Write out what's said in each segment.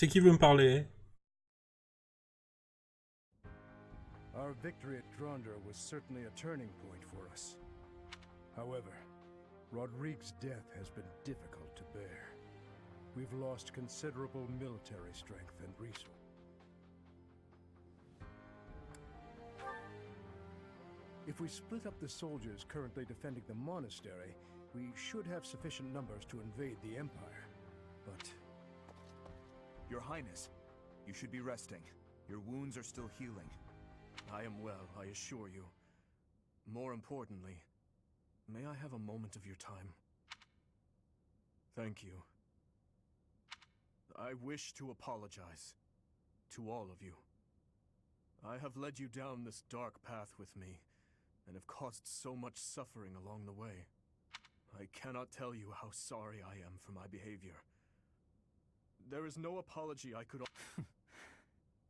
C'est qui veut me parler? Our victory at Gronder was certainly a turning point for us. However, Rodrigue's death has been difficult to bear. We've lost considerable military strength and resources. If we split up the soldiers currently defending the monastery, we should have sufficient numbers to invade the Empire. But... Your Highness, you should be resting. Your wounds are still healing. I am well, I assure you. More importantly, may I have a moment of your time? Thank you. I wish to apologize to all of you. I have led you down this dark path with me, and have caused so much suffering along the way. I cannot tell you how sorry I am for my behavior. There is no apology I could...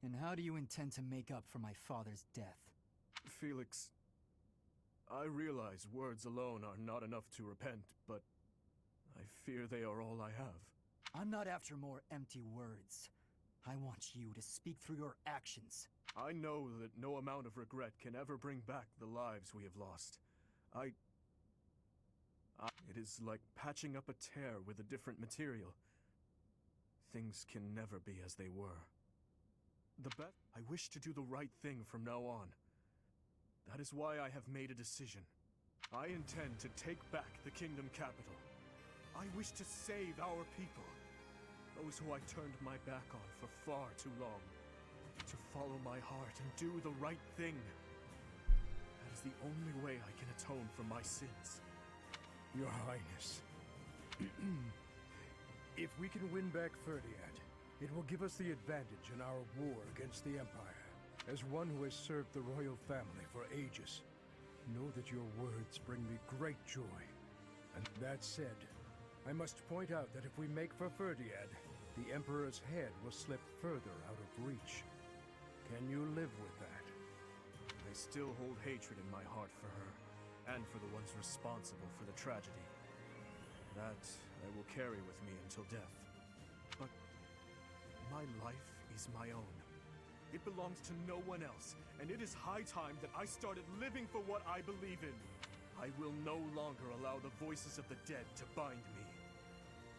And how do you intend to make up for my father's death? Felix, I realize words alone are not enough to repent, but I fear they are all I have. I'm not after more empty words. I want you to speak through your actions. I know that no amount of regret can ever bring back the lives we have lost. It is like patching up a tear with a different material. Things can never be as they were. I wish to do the right thing from now on. That is why I have made a decision. I intend to take back the kingdom capital. I wish to save our people. Those who I turned my back on for far too long. To follow my heart and do the right thing. That is the only way I can atone for my sins. Your Highness, if we can win back Ferdiad, it will give us the advantage in our war against the Empire. As one who has served the royal family for ages, know that your words bring me great joy. And that said, I must point out that if we make for Ferdiad, the Emperor's head will slip further out of reach. Can you live with that? I still hold hatred in my heart for her, and for the ones responsible for the tragedy. That I will carry with me until death. But my life is my own. It belongs to no one else, and it is high time that I started living for what I believe in. I will no longer allow the voices of the dead to bind me.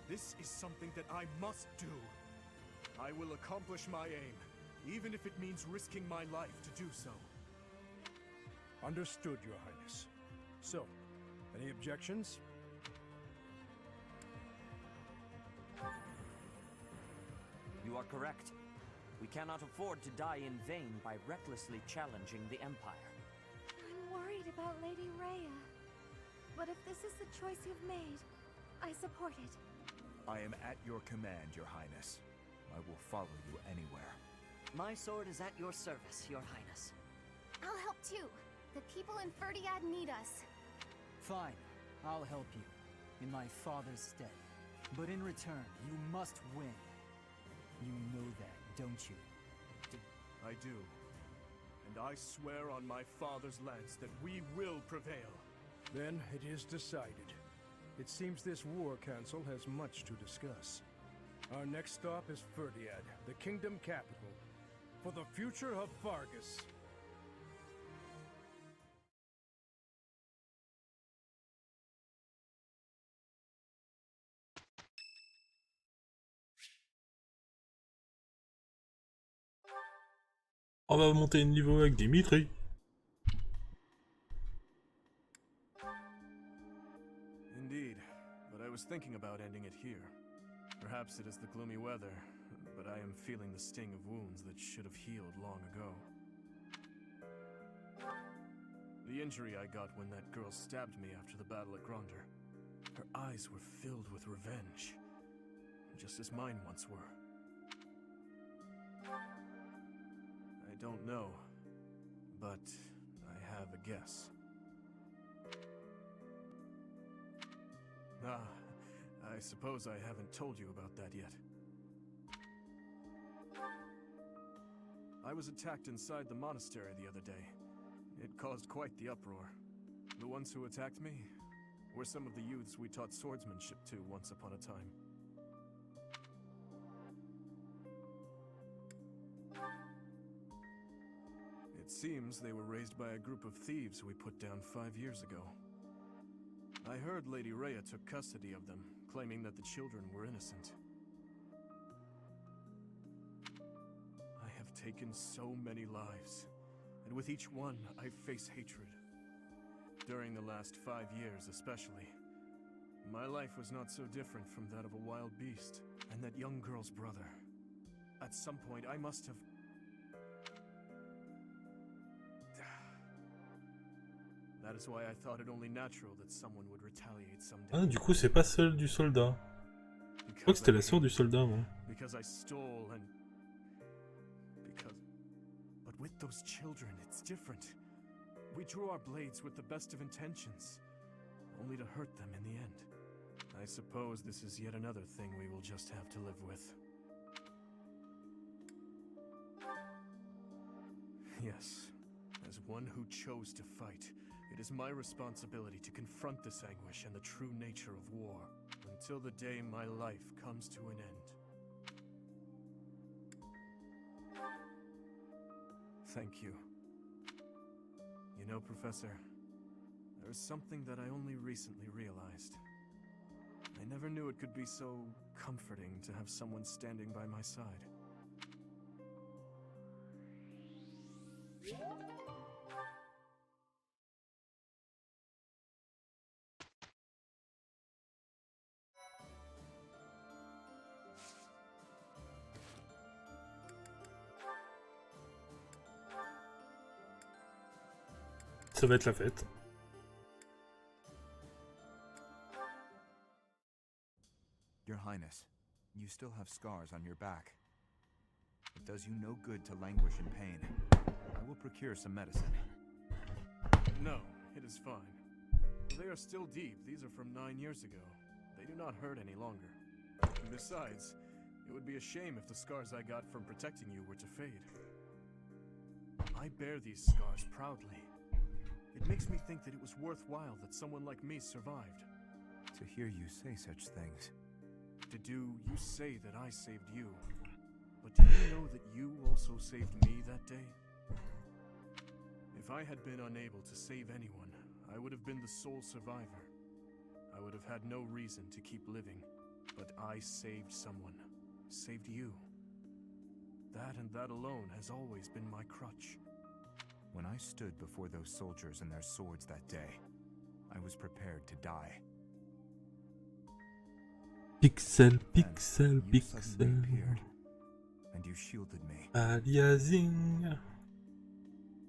This is something that I must do. I will accomplish my aim, even if it means risking my life to do so. Understood, Your Highness. So, any objections? You are correct. We cannot afford to die in vain by recklessly challenging the Empire. I'm worried about Lady Rhea. But if this is the choice you've made, I support it. I am at your command, Your Highness. I will follow you anywhere. My sword is at your service, Your Highness. I'll help too. The people in Ferdiad need us. Fine, I'll help you, in my father's stead. But in return, you must win. You know that, don't you? I do. And I swear on my father's lance that we will prevail. Then it is decided. It seems this war council has much to discuss. Our next stop is Ferdiad, the kingdom capital, for the future of Vargas. On va monter le niveau avec Dimitri. Indeed, but I was thinking about ending it here. Perhaps it is the gloomy weather, but I am feeling the sting of wounds that should have healed long ago. The injury I got when that girl stabbed me after the battle at Gronder. Her eyes were filled with revenge, just as mine once were. I don't know, but I have a guess. Ah, I suppose I haven't told you about that yet. I was attacked inside the monastery the other day. It caused quite the uproar. The ones who attacked me were some of the youths we taught swordsmanship to once upon a time. seems they were raised by a group of thieves we put down 5 years ago. I heard Lady Rhea took custody of them, claiming that the children were innocent. I have taken so many lives, and with each one, I face hatred. During the last 5 years especially, my life was not so different from that of a wild beast, and that young girl's brother. At some point, I must have... That is why I thought it only natural that someone would retaliate someday. Ah, du coup, c'est pas celle du soldat. Je crois que c'était la sœur du soldat, moi. Because I stole and... But with those children, it's different. We drew our blades with the best of intentions, only to hurt them in the end. I suppose this is yet another thing we will just have to live with. Yes, as one who chose to fight, it is my responsibility to confront this anguish and the true nature of war, until the day my life comes to an end. Thank you. You know, Professor, there is something that I only recently realized. I never knew it could be so comforting to have someone standing by my side. Ça va être la fête. Your Highness, you still have scars on your back. It does you no good to languish in pain. I will procure some medicine. No, it is fine. They are still deep. These are from 9 years ago. They do not hurt any longer. Besides, it would be a shame if the scars I got from protecting you were to fade. I bear these scars proudly. It makes me think that it was worthwhile that someone like me survived. To hear you say such things. You say that I saved you. But do you know that you also saved me that day? If I had been unable to save anyone, I would have been the sole survivor. I would have had no reason to keep living. But I saved someone. Saved you. That and that alone has always been my crutch. When I stood before those soldiers and their swords that day, I was prepared to die. Pixel, Then pixel, you pixel. suddenly appeared, and you shielded me. Aliasing.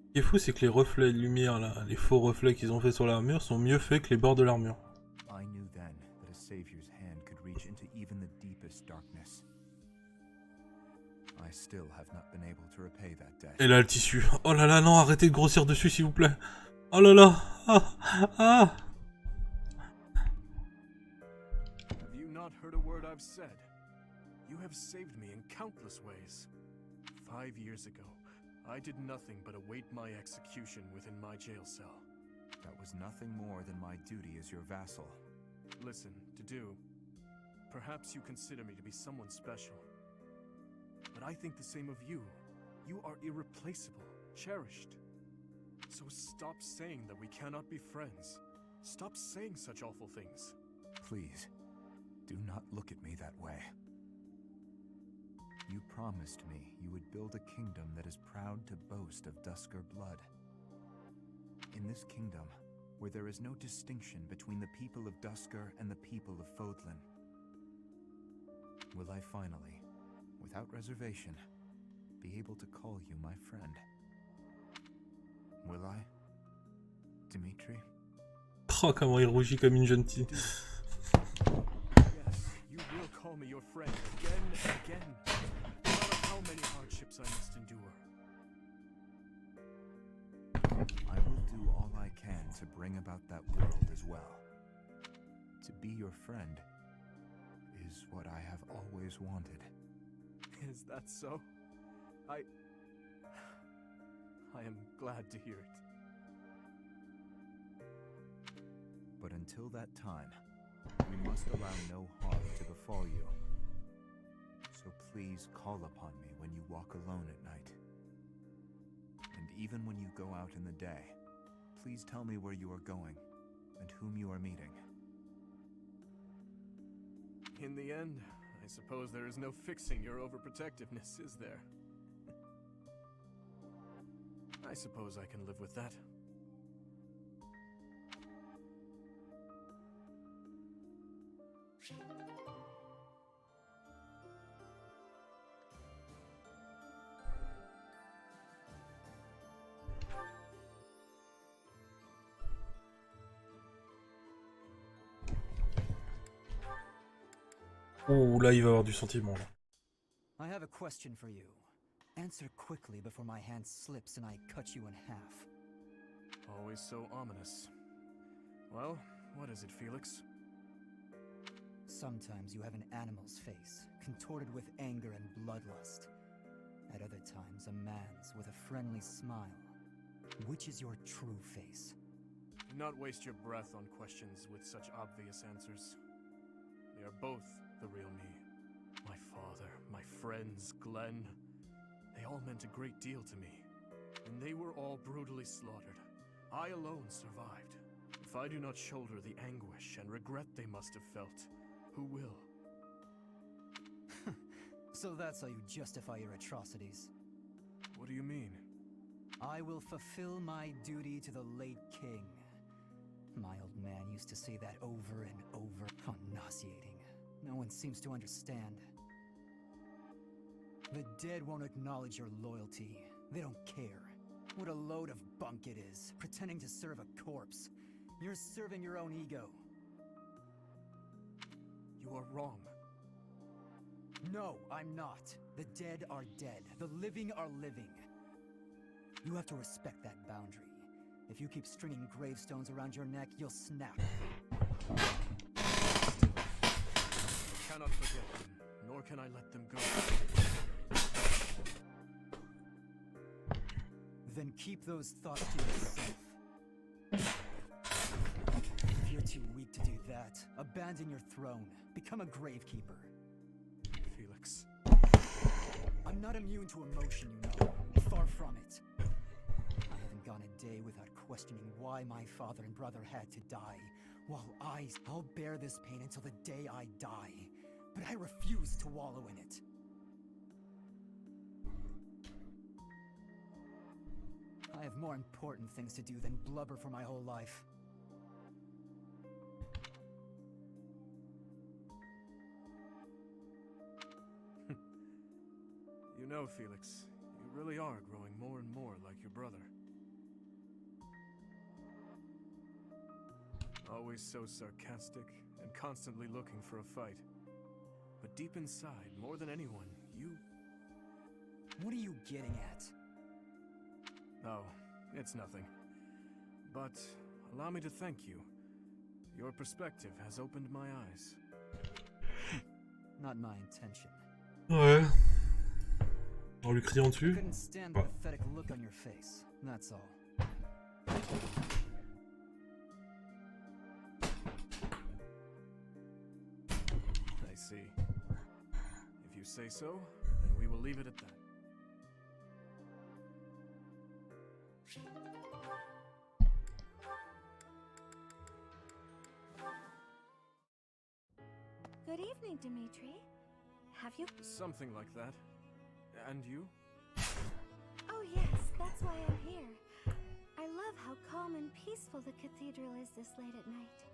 Ce qui est fou, c'est que les reflets de lumière, là, les faux reflets qu'ils ont fait sur l'armure sont mieux faits que les bords de l'armure. I knew then that a savior's hand could reach into even the deepest darkness. I still have not been able to repay that debt. Et là, le tissu. Oh là là, non, arrêtez de grossir dessus, s'il vous plaît. Oh là là. Ah, ah. Have you not heard a word I've said? You have saved me in countless ways. 5 years ago, I did nothing but await my execution within my jail cell. That was nothing more than my duty as your vassal. Listen, to do. Perhaps you consider me to be someone special. But I think the same of you. You are irreplaceable, cherished. So stop saying that we cannot be friends. Stop saying such awful things. Please, do not look at me that way. You promised me you would build a kingdom that is proud to boast of Duscar blood. In this kingdom, where there is no distinction between the people of Duscar and the people of Fodlan, will I finally, without reservation, be able to call you my friend? Will I, Dimitri? Oh, comment il rougit comme une jeune fille. Yes, you will call me your friend again and again, no matter how many hardships I must endure. I will do all I can to bring about that world as well. To be your friend is what I have always wanted. Is that so? I am glad to hear it. But until that time, we must allow no harm to befall you. So please call upon me when you walk alone at night. And even when you go out in the day. Please tell me where you are going, and whom you are meeting. In the end, I suppose there is no fixing your overprotectiveness, is there? I suppose I can live with that. Oh, là, il va avoir du sentiment, là. I have a question for you. Answer quickly before my hand slips and I cut you in half. Always so ominous. Well, what is it, Felix? Sometimes you have an animal's face, contorted with anger and bloodlust. At other times, a man's with a friendly smile. Which is your true face? Do not waste your breath on questions with such obvious answers. They are both the real me. My father, my friends, Glenn. They all meant a great deal to me. And they were all brutally slaughtered. I alone survived. If I do not shoulder the anguish and regret they must have felt, who will? So that's how you justify your atrocities. What do you mean? I will fulfill my duty to the late king. My old man used to say that over and over. How nauseating. No one seems to understand. The dead won't acknowledge your loyalty. They don't care. What a load of bunk it is, pretending to serve a corpse. You're serving your own ego. You are wrong. No, I'm not. The dead are dead. The living are living. You have to respect that boundary. If you keep stringing gravestones around your neck, you'll snap. I cannot forget them, nor can I let them go. Then keep those thoughts to yourself. If you're too weak to do that, abandon your throne. Become a gravekeeper. Felix. I'm not immune to emotion, you know. Far from it. I haven't gone a day without questioning why my father and brother had to die. While I'll bear this pain until the day I die. But I refuse to wallow in it. I have more important things to do than blubber for my whole life. You know, Felix, you really are growing more and more like your brother. Always so sarcastic and constantly looking for a fight. But deep inside, more than anyone, you... What are you getting at? Oh, it's nothing. But allow me to thank you. Your perspective has opened my eyes. Not my intention. Ouais. En lui criant I dessus. couldn't stand the pathetic look on your face. That's all. I see. If you say so, then we will leave it at that. Good evening, Dimitri. Have you... Something like that. And you? Oh yes, that's why I'm here. I love how calm and peaceful the cathedral is this late at night.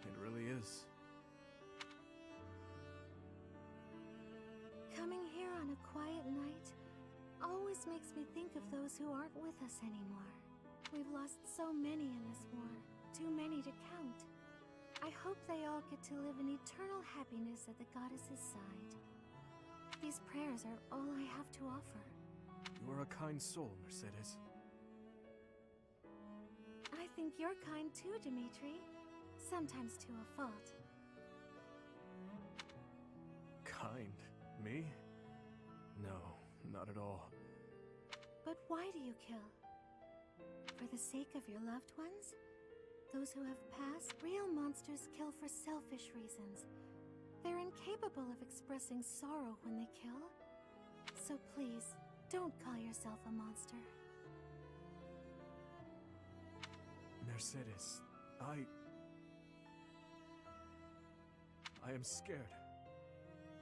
It really is. Coming here on a quiet night always makes me think of those who aren't with us anymore. We've lost so many in this war, too many to count. I hope they all get to live in eternal happiness at the goddess's side. These prayers are all I have to offer. You are a kind soul, Mercedes. I think you're kind too, Dimitri. Sometimes to a fault. Kind? Me? No, not at all. But why do you kill? For the sake of your loved ones? Those who have passed? Real monsters kill for selfish reasons. They're incapable of expressing sorrow when they kill. So please, don't call yourself a monster. Mercedes, I am scared.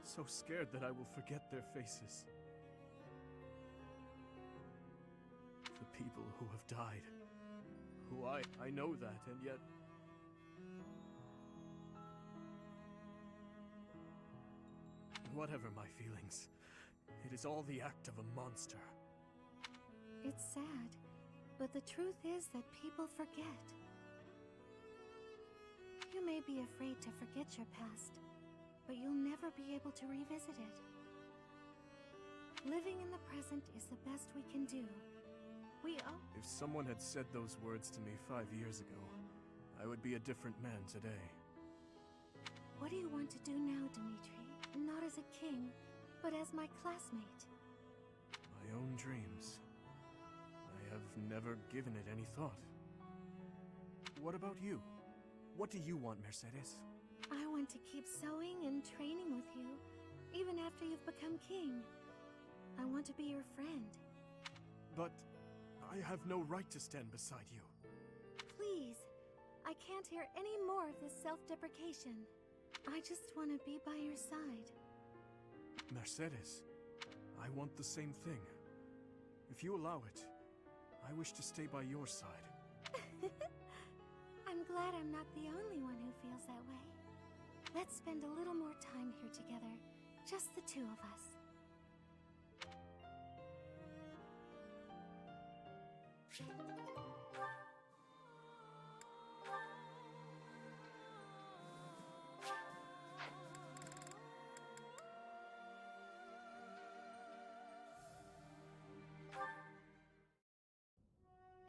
So scared that I will forget their faces. The people who have died. Who I know that, and yet... Whatever my feelings, it is all the act of a monster. It's sad, but the truth is that people forget. You may be afraid to forget your past, but you'll never be able to revisit it. Living in the present is the best we can do. If someone had said those words to me 5 years ago, I would be a different man today. What do you want to do now, Dimitri? Not as a king, but as my classmate. My own dreams. I have never given it any thought. What about you? What do you want, Mercedes? I want to keep sewing and training with you, even after you've become king. I want to be your friend. But I have no right to stand beside you. Please, I can't hear any more of this self-deprecation. I just want to be by your side. Mercedes, I want the same thing. If you allow it, I wish to stay by your side. I'm glad I'm not the only one who feels that way. Let's spend a little more time here together, just the two of us.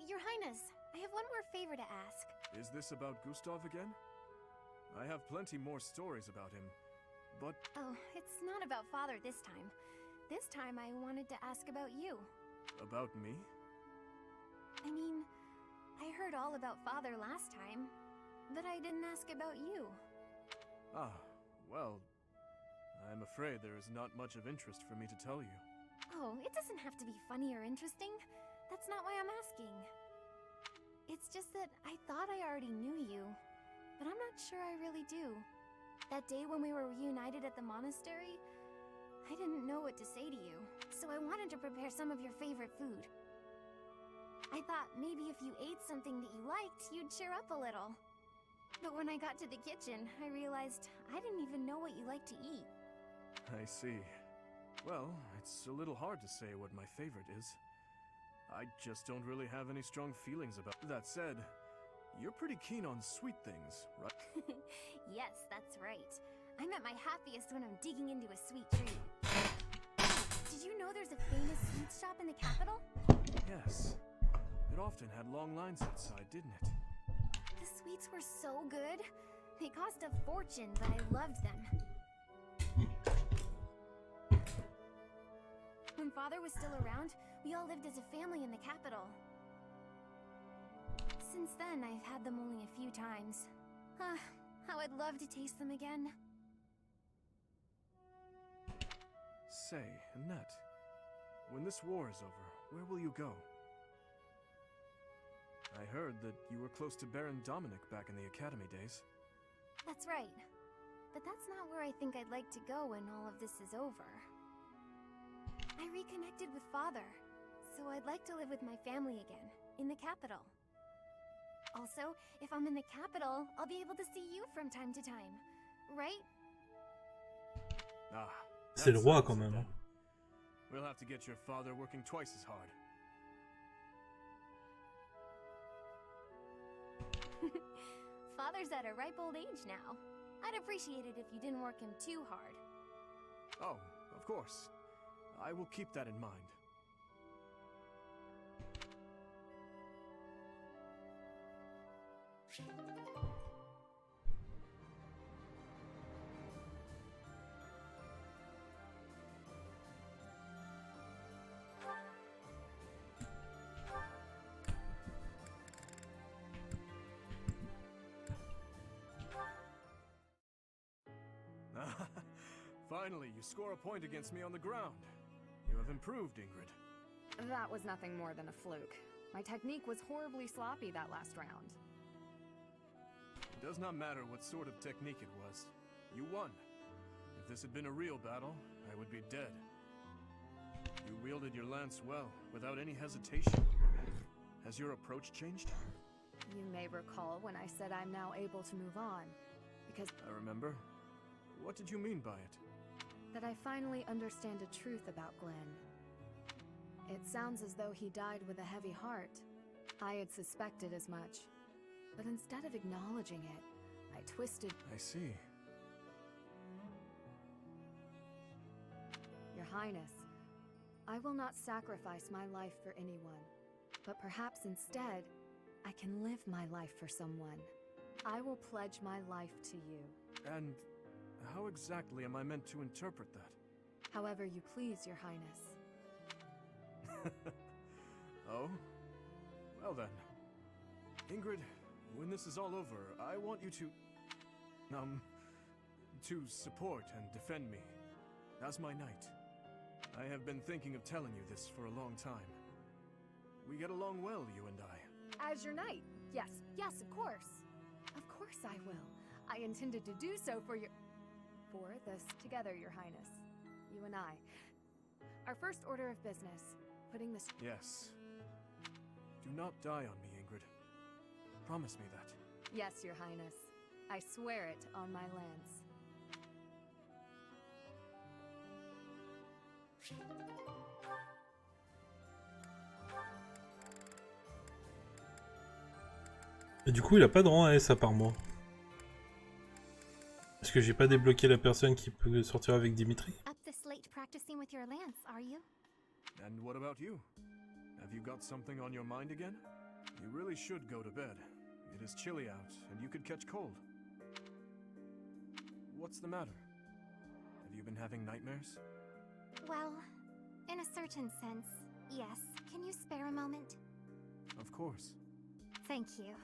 Your Highness, I have one more favor to ask. Is this about Gustav again? I have plenty more stories about him, but... Oh, it's not about Father this time. This time I wanted to ask about you. About me? I mean, I heard all about Father last time, but I didn't ask about you. Ah, well, I'm afraid there is not much of interest for me to tell you. Oh, it doesn't have to be funny or interesting. That's not why I'm asking. It's just that I thought I already knew you, but I'm not sure I really do. That day when we were reunited at the monastery, I didn't know what to say to you, so I wanted to prepare some of your favorite food. I thought maybe if you ate something that you liked, you'd cheer up a little. But when I got to the kitchen, I realized I didn't even know what you like to eat. I see. Well, it's a little hard to say what my favorite is. I just don't really have any strong feelings about... That said, you're pretty keen on sweet things, right? Yes, that's right. I'm at my happiest when I'm digging into a sweet treat. Did you know there's a famous sweet shop in the capital? Yes. It often had long lines outside, didn't it? The sweets were so good. They cost a fortune, but I loved them. When Father was still around, we all lived as a family in the capital. Since then, I've had them only a few times. How I'd love to taste them again. Say, Annette, when this war is over, where will you go? I heard that you were close to Baron Dominic back in the academy days. That's right. But that's not where I think I'd like to go when all of this is over. I reconnected with Father, so I'd like to live with my family again, in the capital. Also, if I'm in the capital, I'll be able to see you from time to time, right? Ah, C'est le that roi settles quand it même. then. Hein. We'll have to get your father working twice as hard. Father's at a ripe old age now. I'd appreciate it if you didn't work him too hard. Oh, of course. I will keep that in mind. Finally, you score a point against me on the ground. You have improved, Ingrid. That was nothing more than a fluke. My technique was horribly sloppy that last round. It does not matter what sort of technique it was. You won. If this had been a real battle, I would be dead. You wielded your lance well, without any hesitation. Has your approach changed? You may recall when I said I'm now able to move on, because I remember. What did you mean by it? that I finally understand a truth about Glenn. It sounds as though he died with a heavy heart. I had suspected as much, but instead of acknowledging it, I twisted. I see. Your Highness, I will not sacrifice my life for anyone, but perhaps instead, I can live my life for someone. I will pledge my life to you. And how exactly am I meant to interpret that? However you please, Your Highness. Oh? Well then. Ingrid, when this is all over, I want you to support and defend me. As my knight. I have been thinking of telling you this for a long time. We get along well, you and I. As your knight? Yes, yes, of course. Of course I will. I intended to do so for this together, Your Highness. You and I. Our first order of business, putting this... Yes. Do not die on me, Ingrid. Promise me that. Yes, Your Highness. I swear it on my lance. Et du coup, il a pas de rang à S à part moi. Parce que j'ai pas débloqué la personne qui peut sortir avec Dimitri. Up this late practicing with your lance, are you? And what about you? Have you got something on your mind again? You really should go to bed. It is chilly out, and you could catch cold. What's the matter? Have you been having nightmares? Well, in a certain sense, yes. Can you spare a moment? Of course. Thank you.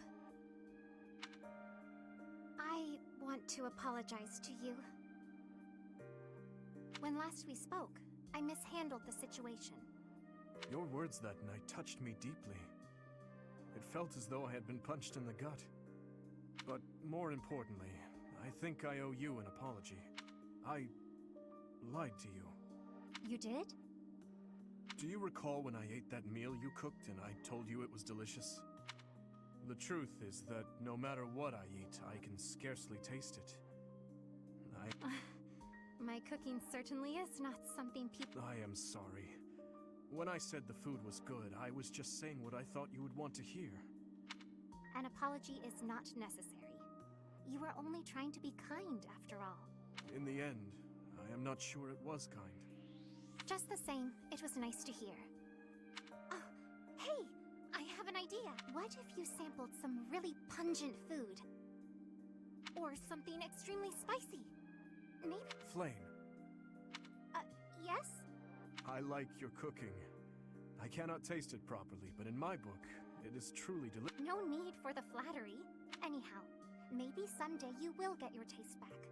I want to apologize to you. When last we spoke, I mishandled the situation. Your words that night touched me deeply. It felt as though I had been punched in the gut. But more importantly, I think I owe you an apology. I lied to you. You did? Do you recall when I ate that meal you cooked and I told you it was delicious? The truth is that no matter what I eat, I can scarcely taste it. My cooking certainly is not something people... I am sorry. When I said the food was good, I was just saying what I thought you would want to hear. An apology is not necessary. You were only trying to be kind, after all. In the end, I am not sure it was kind. Just the same, it was nice to hear. Oh, hey! I have an idea. What if you sampled some really pungent food? Or something extremely spicy? Maybe... Flame. Yes? I like your cooking. I cannot taste it properly, but in my book, it is truly delicious. No need for the flattery. Anyhow, maybe someday you will get your taste back.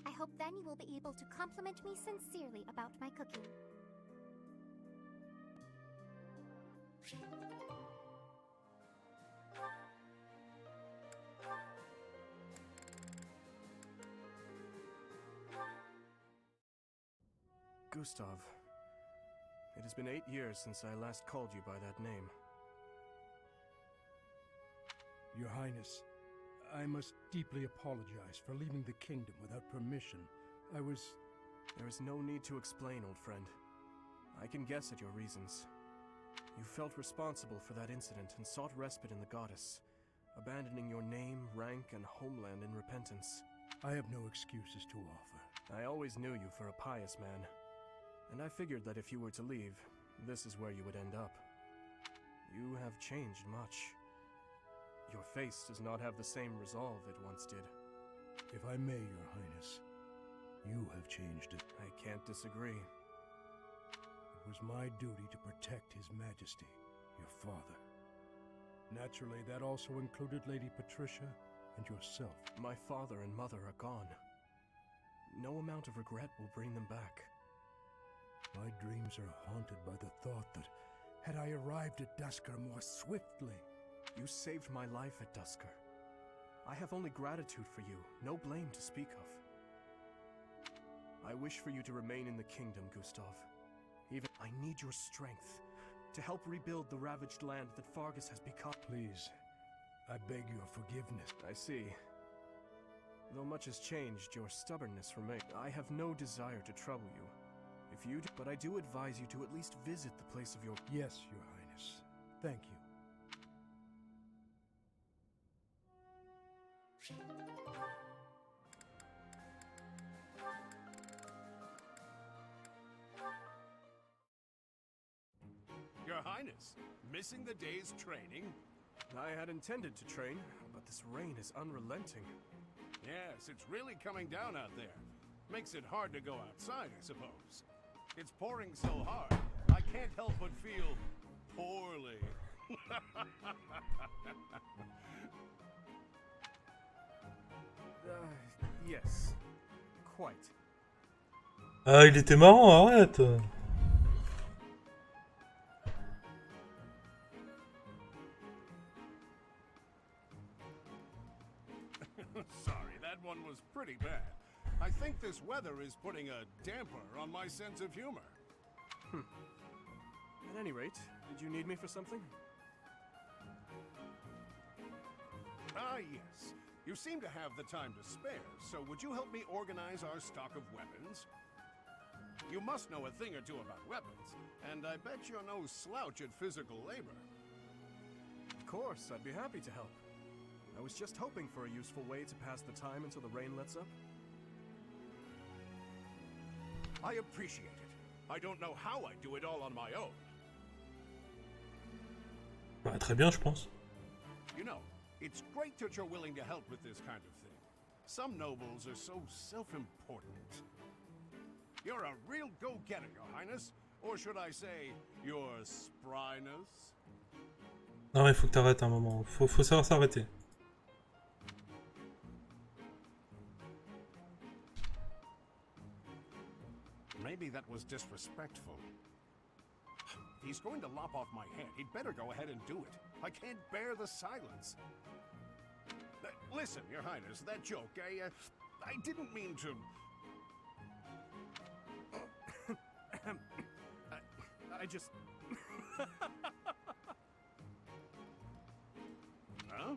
I hope then you will be able to compliment me sincerely about my cooking. Gustav, it has been 8 years since I last called you by that name. Your Highness, I must deeply apologize for leaving the kingdom without permission. There is no need to explain, old friend. I can guess at your reasons. You felt responsible for that incident and sought respite in the goddess, abandoning your name, rank, and homeland in repentance. I have no excuses to offer. I always knew you for a pious man, and I figured that if you were to leave, this is where you would end up. You have changed much. Your face does not have the same resolve it once did. If I may, Your Highness, you have changed it. I can't disagree. It was my duty to protect His Majesty, your father. Naturally, that also included Lady Patricia and yourself. My father and mother are gone. No amount of regret will bring them back. My dreams are haunted by the thought that, had I arrived at Duscur more swiftly... You saved my life at Duscur. I have only gratitude for you, no blame to speak of. I wish for you to remain in the kingdom, Gustav. Even I need your strength to help rebuild the ravaged land that Fargus has become. Please, I beg your forgiveness. I see. Though much has changed, your stubbornness remains. I have no desire to trouble you. If you do, but I do advise you to at least visit the place of your... Yes, Your Highness. Thank you. Your Highness, missing the day's training? I had intended to train, but this rain is unrelenting. Yes, it's really coming down out there. Makes it hard to go outside, I suppose. It's pouring so hard, I can't help but feel poorly. Yes. Quite. Ah, il était marrant, arrête. Sorry, that one was pretty bad. I think this weather is putting a damper on my sense of humor. At any rate, did you need me for something? Ah, yes. You seem to have the time to spare, so would you help me organize our stock of weapons? You must know a thing or two about weapons, and I bet you're no slouch at physical labor. Of course, I'd be happy to help. I was just hoping for a useful way to pass the time until the rain lets up. I appreciate it. I don't know how I do it all on my own. Bah, très bien, je pense. You know, it's great that you're willing to help with this kind of thing. Some nobles are so self-important. You're a real go-getter, Your Highness. Or should I say, your spryness? Non, il faut que t'arrêtes un moment. Faut savoir s'arrêter. Maybe that was disrespectful. He's going to lop off my head. He'd better go ahead and do it. I can't bear the silence. Listen, Your Highness, that joke, I didn't mean to... I just... Huh?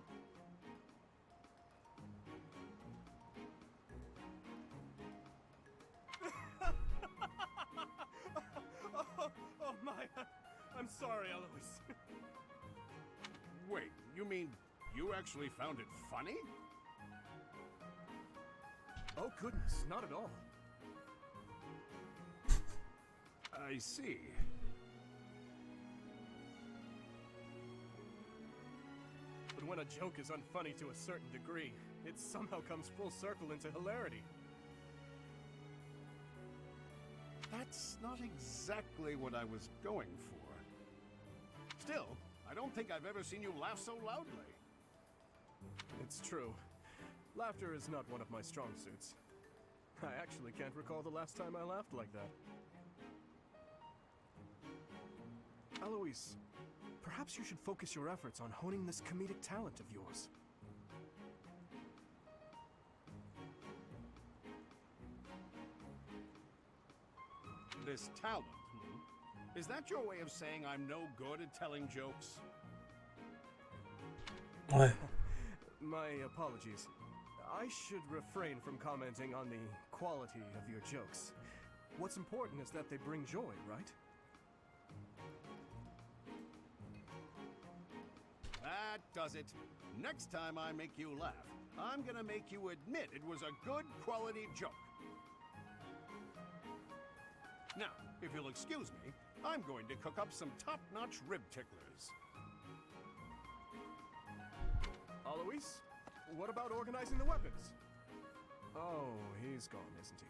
Oh my... I'm sorry, Eloise. Wait, you mean you actually found it funny? Oh goodness, not at all. I see. But when a joke is unfunny to a certain degree, it somehow comes full circle into hilarity. That's not exactly what I was going for. Still, I don't think I've ever seen you laugh so loudly. It's true. Laughter is not one of my strong suits. I actually can't recall the last time I laughed like that. Eloise, perhaps you should focus your efforts on honing this comedic talent of yours. This talent, Is that your way of saying I'm no good at telling jokes? Ouais. My apologies. I should refrain from commenting on the quality of your jokes. What's important is that they bring joy, right? That does it. Next time I make you laugh, I'm gonna make you admit it was a good quality joke. Now, if you'll excuse me, I'm going to cook up some top-notch rib ticklers. Alois, what about organizing the weapons? Oh, he's gone, isn't he?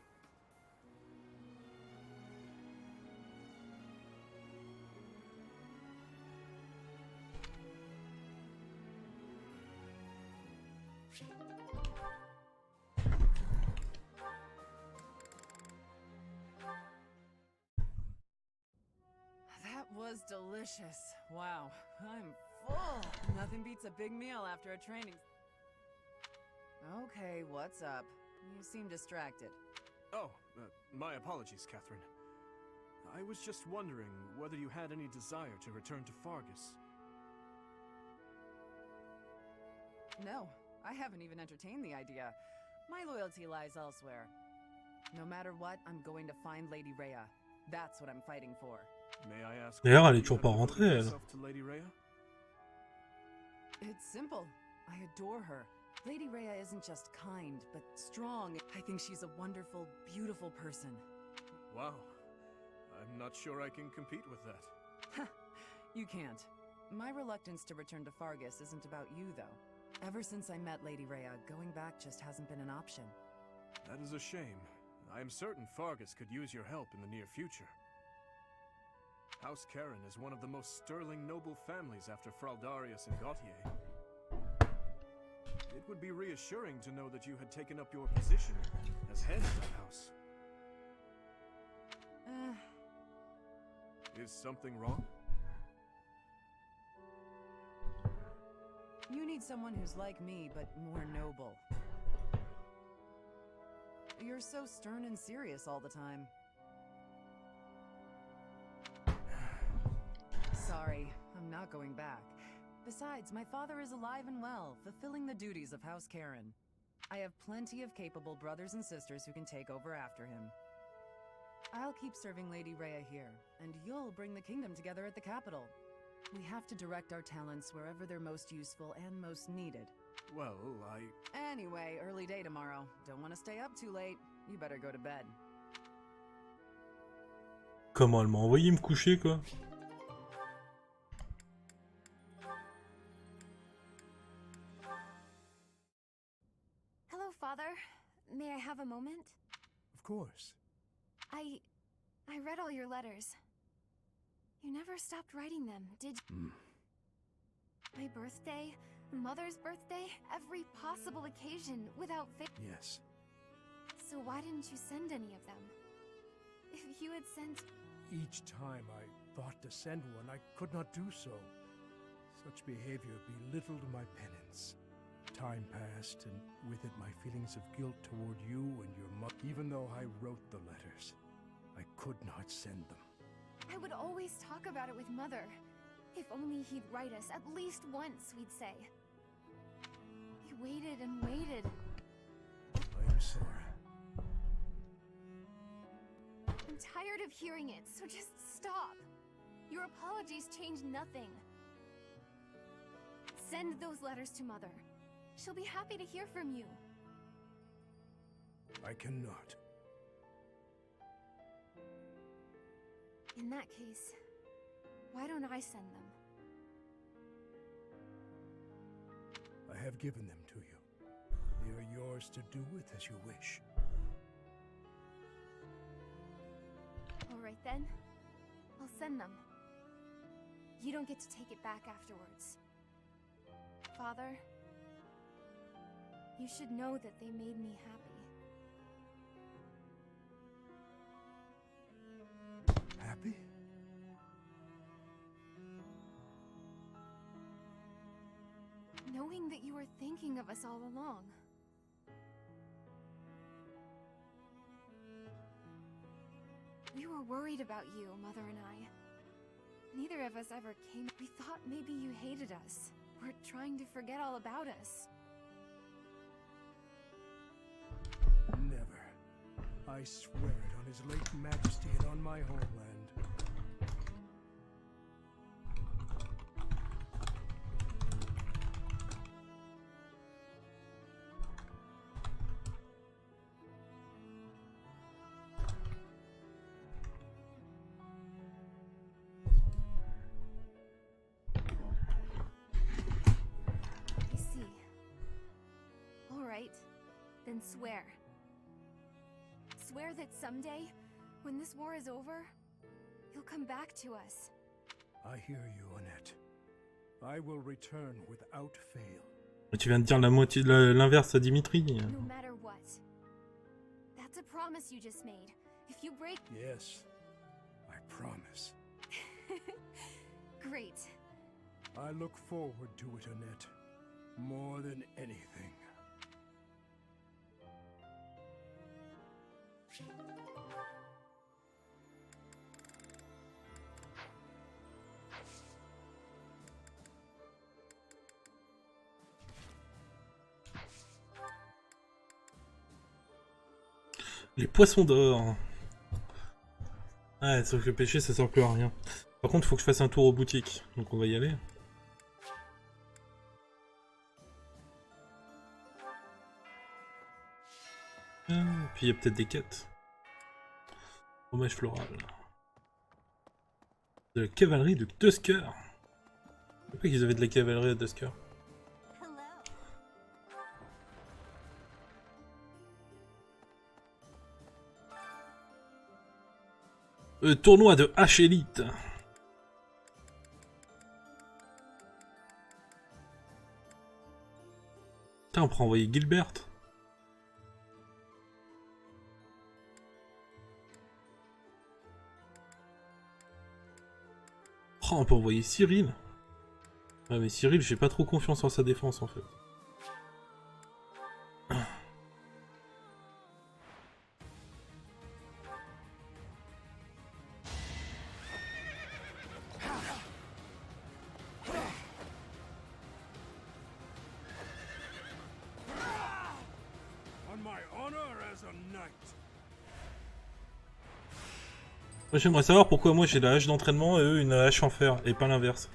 That was delicious. Wow, I'm full. Nothing beats a big meal after a training. Okay, what's up? You seem distracted. Oh, my apologies, Catherine. I was just wondering whether you had any desire to return to Fargus. No, I haven't even entertained the idea. My loyalty lies elsewhere. No matter what, I'm going to find Lady Rhea. That's what I'm fighting for. May I ask? D'ailleurs, elle est why you toujours pas have rentrée, devoted elle. yourself to Lady Rhea? It's simple. I adore her. Lady Rhea isn't just kind, but strong. I think she's a wonderful, beautiful person. Wow. I'm not sure I can compete with that. You can't. My reluctance to return to Fargus isn't about you, though. Ever since I met Lady Rhea, going back just hasn't been an option. That is a shame. I am certain Fargus could use your help in the near future. House Karen is one of the most sterling noble families after Fraldarius and Gautier. It would be reassuring to know that you had taken up your position as head of that house. Is something wrong? You need someone who's like me, but more noble. You're so stern and serious all the time. Sorry, I'm not going back. Besides, my father is alive and well, fulfilling the duties of House Karen. I have plenty of capable brothers and sisters who can take over after him. I'll keep serving Lady Rhea here, and you'll bring the kingdom together at the capital. We have to direct our talents wherever they're most useful and most needed. Well, Anyway, early day tomorrow. Don't want to stay up too late. You better go to bed. Comment elle m'a envoyé me coucher, quoi? Hello, Father. May I have a moment? Of course. I read all your letters. You never stopped writing them, did you? My birthday, Mother's birthday, every possible occasion without fail. Yes. So why didn't you send any of them? If you had sent... Each time I thought to send one, I could not do so. Such behavior belittled my penance. Time passed, and with it my feelings of guilt toward you and your mother. Even though I wrote the letters, I could not send them. I would always talk about it with Mother. If only he'd write us at least once, we'd say. We waited and waited. I am sorry. I'm tired of hearing it, so just stop. Your apologies change nothing. Send those letters to Mother. She'll be happy to hear from you. I cannot. In that case, why don't I send them? I have given them to you. They are yours to do with as you wish. All right then. I'll send them. You don't get to take it back afterwards. Father, you should know that they made me happy. Happy? Knowing that you were thinking of us all along. We were worried about you, Mother and I. Neither of us ever came. We thought maybe you hated us. Were trying to forget all about us. Never. I swear it on His late Majesty and on my homeland. I see. All right, then swear. Swear that someday, when this war is over, you'll come back to us. I hear you, Annette. I will return without fail. Tu viens de dire la moitié, l'inverse à Dimitri. No matter what. That's a promise you just made. If you break... Yes, I promise. Great. I look forward to it, Annette. More than anything. Les poissons d'or. Ouais, sauf que le pêcher, ça sert plus à rien. Par contre, il faut que je fasse un tour aux boutiques. Donc on va y aller. Puis il y a peut-être des quêtes. Fromage floral. De la cavalerie de Tusker. Je sais pas qu'ils avaient de la cavalerie à Tusker. Tournoi de H Elite. Putain, on pourrait envoyer Gilbert. Oh, on peut envoyer Cyril. Ouais, mais Cyril, j'ai pas trop confiance en sa défense en fait. J'aimerais savoir pourquoi moi j'ai la hache d'entraînement et eux une hache en fer, et pas l'inverse.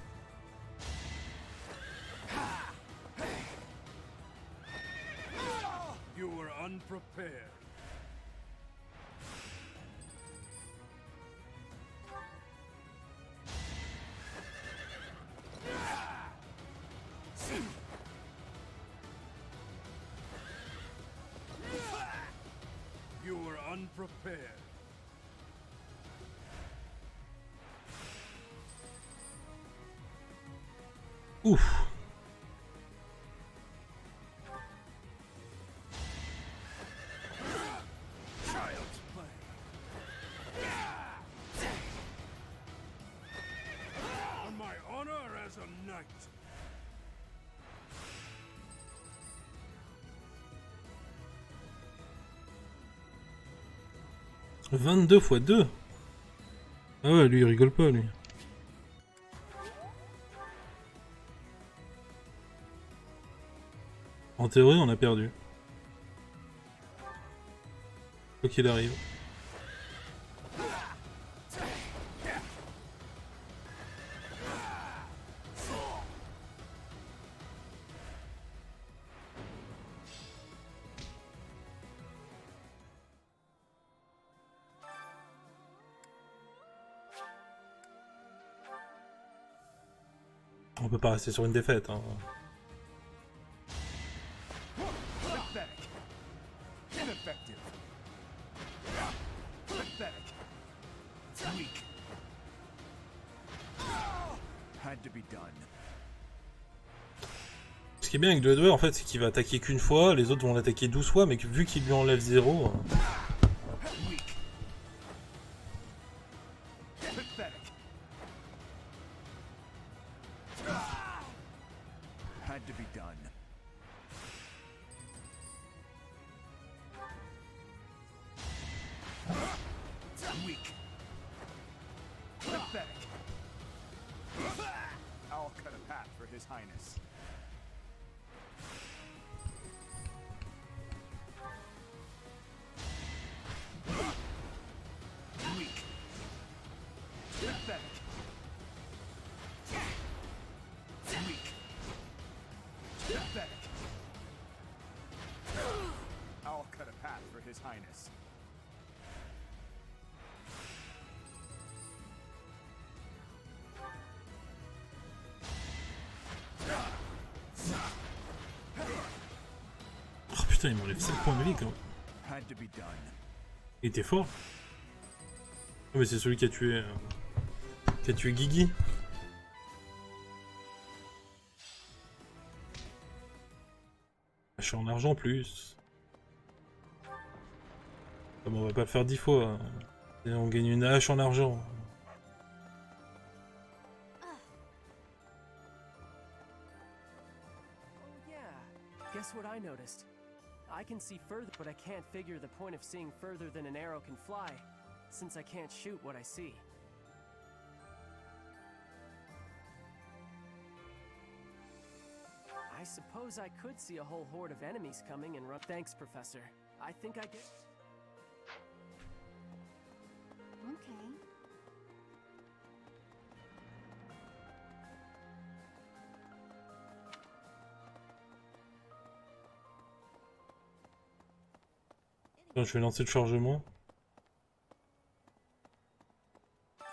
Ouf. On my honor as a knight. 22 x 2. Ah ouais, lui il rigole pas lui. En théorie, on a perdu. Quoi qu'il arrive. On peut pas rester sur une défaite, hein. Ce qui est bien avec le 2 en fait, c'est qu'il va attaquer qu'une fois, les autres vont l'attaquer 12 fois, mais que, vu qu'il lui enlève 0... Oh putain, il m'enlève 5 points de vie quand même. Il était fort. Oh, mais c'est celui qui a tué Guigui. Je suis en argent plus. Comme on va pas le faire 10 fois. Hein. Et on gagne une hache en argent. Guess what I noticed? I can see further, but I can't figure the point of seeing further than an arrow can fly, since I can't shoot what I see. I suppose I could see a whole horde of enemies coming and run. Thanks, Professor. I think I get. Okay. Attends, je vais lancer le chargement.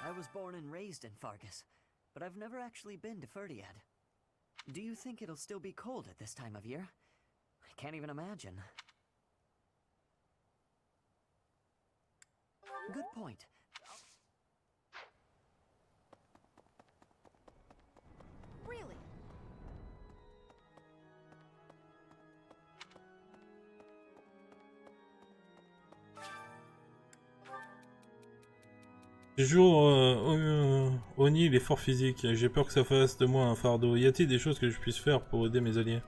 I was born and raised in Fargus, but I've never actually been to Ferdiad. Do you think it'll still be cold at this time of year? I can't even imagine. Good point. Really? J'ai toujours Oni l'effort physique. J'ai peur que ça fasse de moi un fardeau. Y a-t-il des choses que je puisse faire pour aider mes alliés?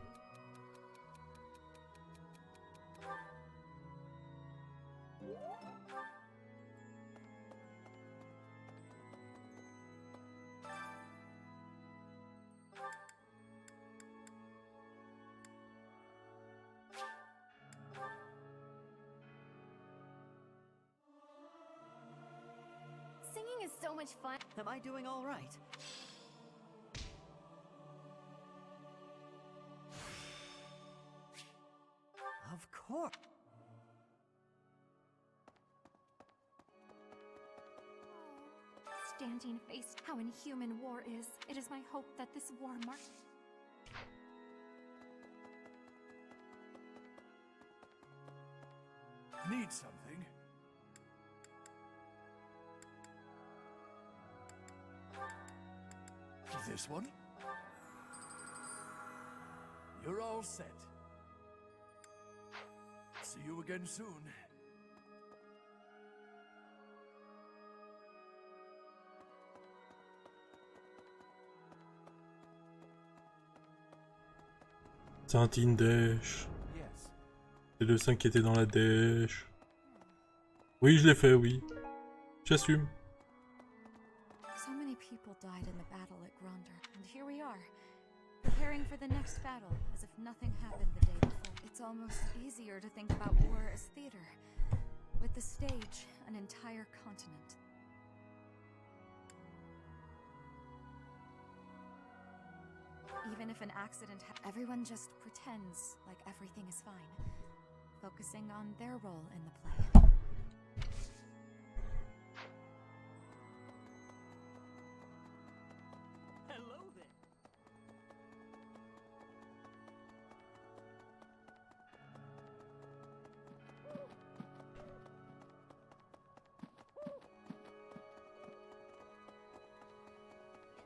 Singing is so much fun. Am I doing all right? Of course. Standing face how inhuman war is. It is my hope that this war marks. Need something? This one? You're all set. See you again soon. C'est un team dèche. C'est le 5 qui était dans la dèche. Oui, je l'ai fait, oui. J'assume. So many people died in the battle at Gronder, and here we are, preparing for the next battle as if nothing happened the day before. It's almost easier to think about war as theater, with the stage an entire continent. Even if an accident everyone just pretends like everything is fine, focusing on their role in the play. Hello there.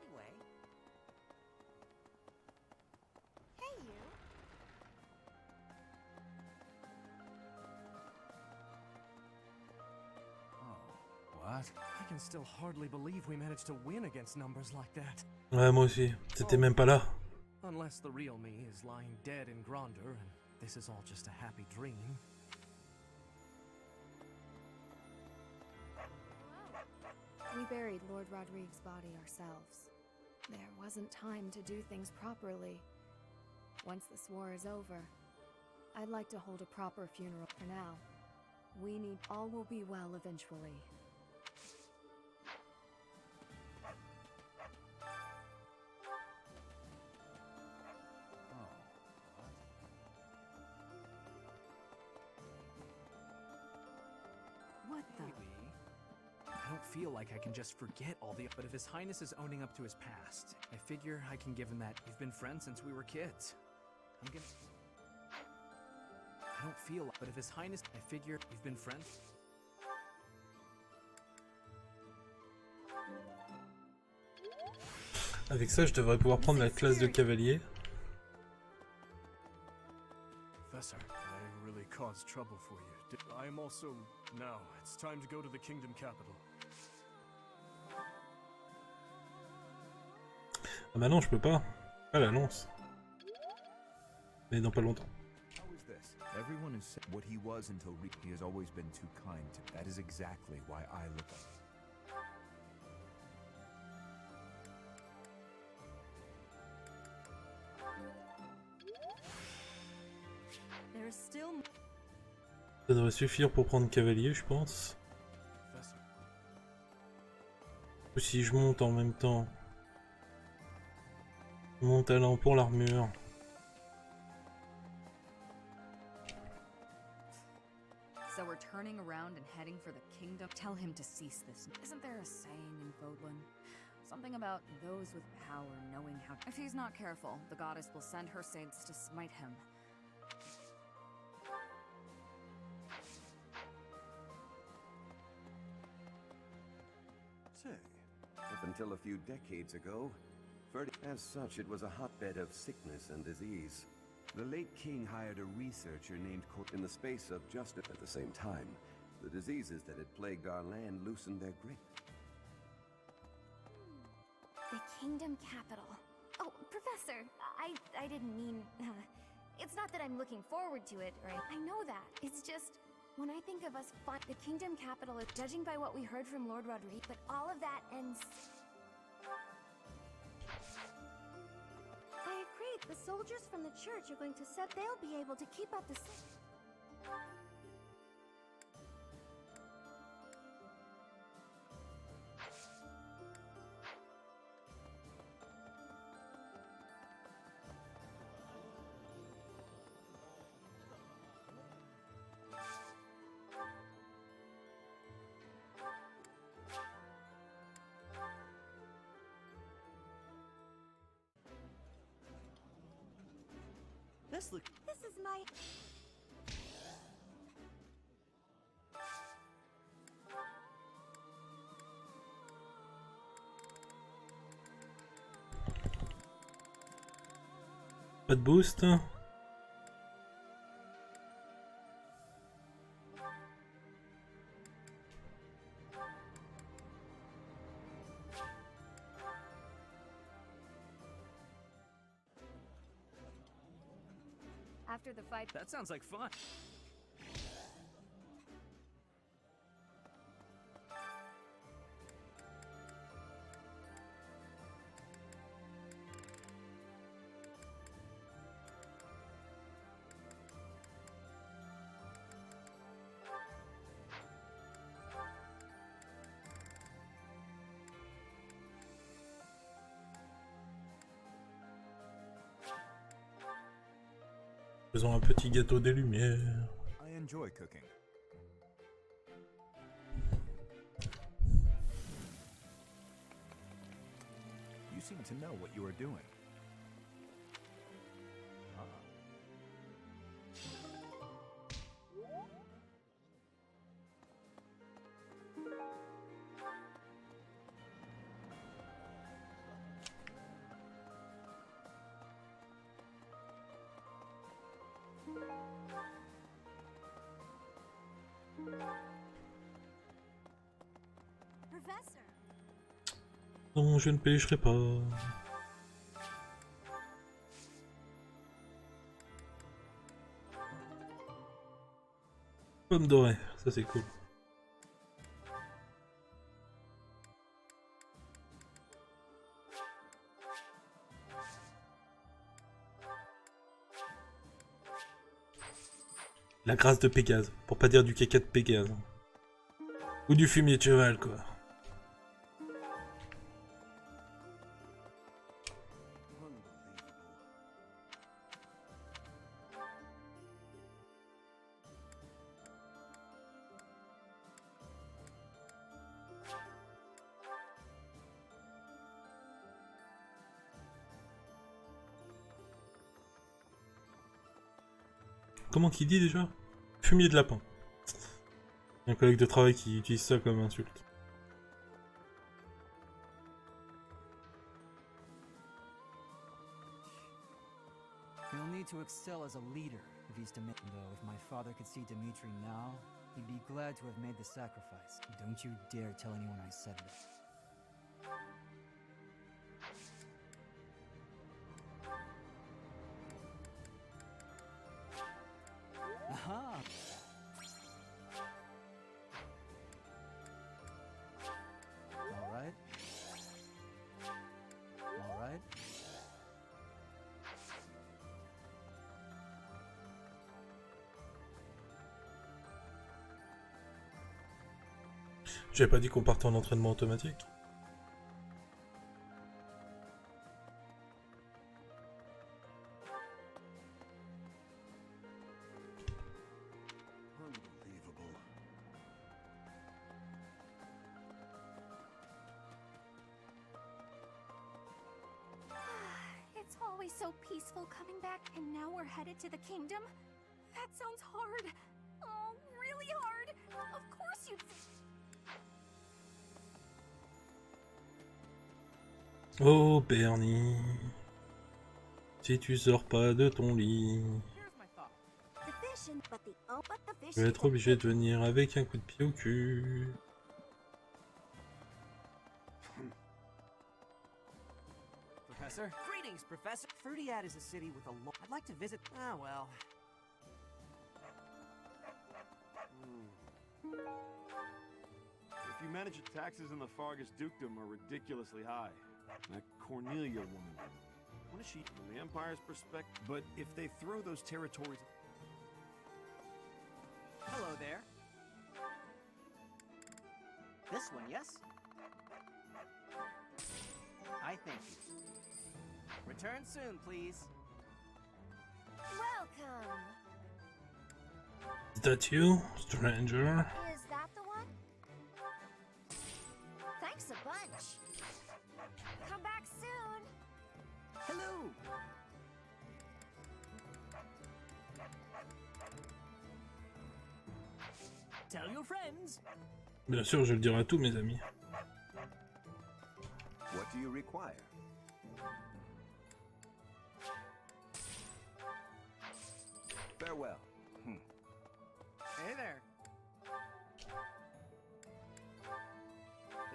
Anyway. Hey, you. What? I can still hardly believe we managed to win against numbers like that. Ouais, moi aussi. T'étais même pas là. Unless the real me is lying dead in Gronder and this is all just a happy dream. We buried Lord Rodrigue's body ourselves. There wasn't time to do things properly. Once this war is over, I'd like to hold a proper funeral. For now, we need all will be well eventually. What the? I don't feel like I can just forget all the. But if His Highness is owning up to his past, I figure I can give him that. We've been friends since we were kids. I'm gonna. I don't feel. But if His Highness, I figure we've been friends. Avec ça, je devrais pouvoir prendre la classe de cavalier. Professor, I really caused trouble for you. I am also. Now, it's time to go to the kingdom capital. Ah bah non, je peux pas. Ah, la lance. Mais dans pas longtemps. Everyone is what he was until he has always been too kind to. That is exactly why I look up. There's still. Ça devrait suffire pour prendre cavalier, je pense. Ou si je monte en même temps. Mon talent pour l'armure. So we're turning around and heading for the kingdom. Tell him to cease this. Isn't there a saying in Fodlan? Something about those with power knowing how. If he's not careful, the goddess will send her saints to smite him. Say, up until a few decades ago, as such, it was a hotbed of sickness and disease. The late king hired a researcher named in the space of just at the same time. The diseases that had plagued our land loosened their grip. The kingdom capital. Oh, Professor, I didn't mean... it's not that I'm looking forward to it, right? I know that. It's just... When I think of us the kingdom capital is judging by what we heard from Lord Rodrigue, but all of that ends... I agree. The soldiers from the church are going to set. They'll be able to keep up the. This is my... Pas de boost. After the fight... That sounds like fun. Faisons un petit gâteau des lumières. I enjoy cooking. You seem to know what you are doing. Professor. Non, je ne pêcherai pas. Pomme dorée, ça c'est cool. La grâce de Pégase, pour pas dire du caca de Pégase. Ou du fumier de cheval, quoi. Comment qu'il dit déjà? Fumier de lapin. Il y a un collègue de travail qui utilise ça comme insulte. He'll need to excel as a leader if he's to make. Though, if my father could see Dimitri now, he'd be glad to have made the sacrifice. Don't you dare tell anyone I said that. Aha! All right. All right. J'avais pas dit qu'on partait en entraînement automatique. It's always so peaceful coming back, and now we're headed to the kingdom? That sounds hard. Oh, really hard. Of course you'd... Oh Bernie, si tu sors pas de ton lit, je vais être obligé de venir avec un coup de pied au cul. Professor? Greetings, Professor. Ferdiad is a city with a lot. I'd like to visit. Ah, well. If you manage the taxes in the Fargus dukedom are ridiculously high. That Cornelia woman. What is she from the Empire's perspective? But if they throw those territories... Hello there. This one, yes? I thank you. Return soon, please. Welcome! Is that you, stranger? Is that the one? Thanks a bunch. Come back soon. Hello! Tell your friends. Bien sûr, je le dirai à tous mes amis. What do you require? Farewell. Hey there.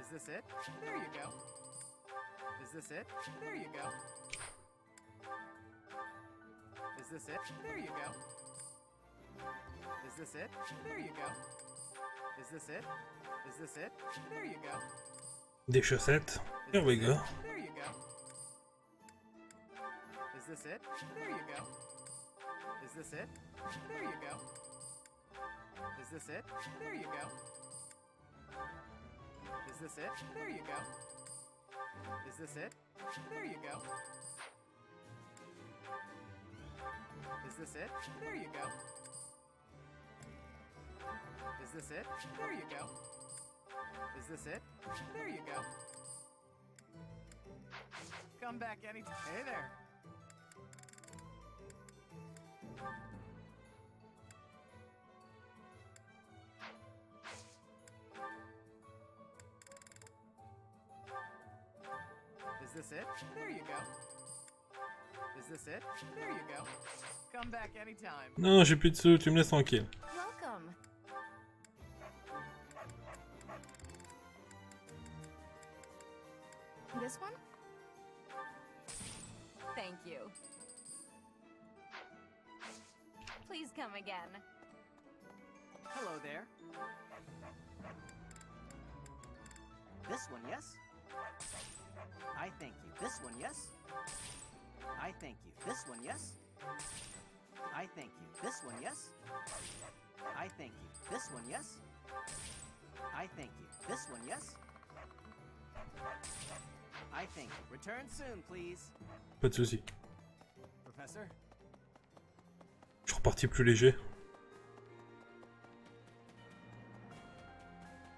Is this it? There you go. Is this it? There you go. Is this it? There you go. Is this it? There you go. Is this it? Is this it? There you go. Des chaussettes. Here we go. There you go. Is this it? There you go. Is this it? There you go. Is this it? There you go. Is this it? There you go. Is this it? There you go. Is this it? There you go. Is this it? There you go. Is this it? There you go. Come back anytime. Hey there. Is this it? There you go. Is this it? There you go. Come back anytime. Non, j'ai plus de sous, tu me laisses tranquille. Welcome. This one? Thank you. Please come again. Hello there. This one, yes? I thank you. This one, yes? I thank you. This one, yes? I thank you. This one, yes? I thank you. This one, yes? I thank you. This one, yes? I thank you. Return soon, please. Pas de soucis. Professor? Je suis reparti plus léger.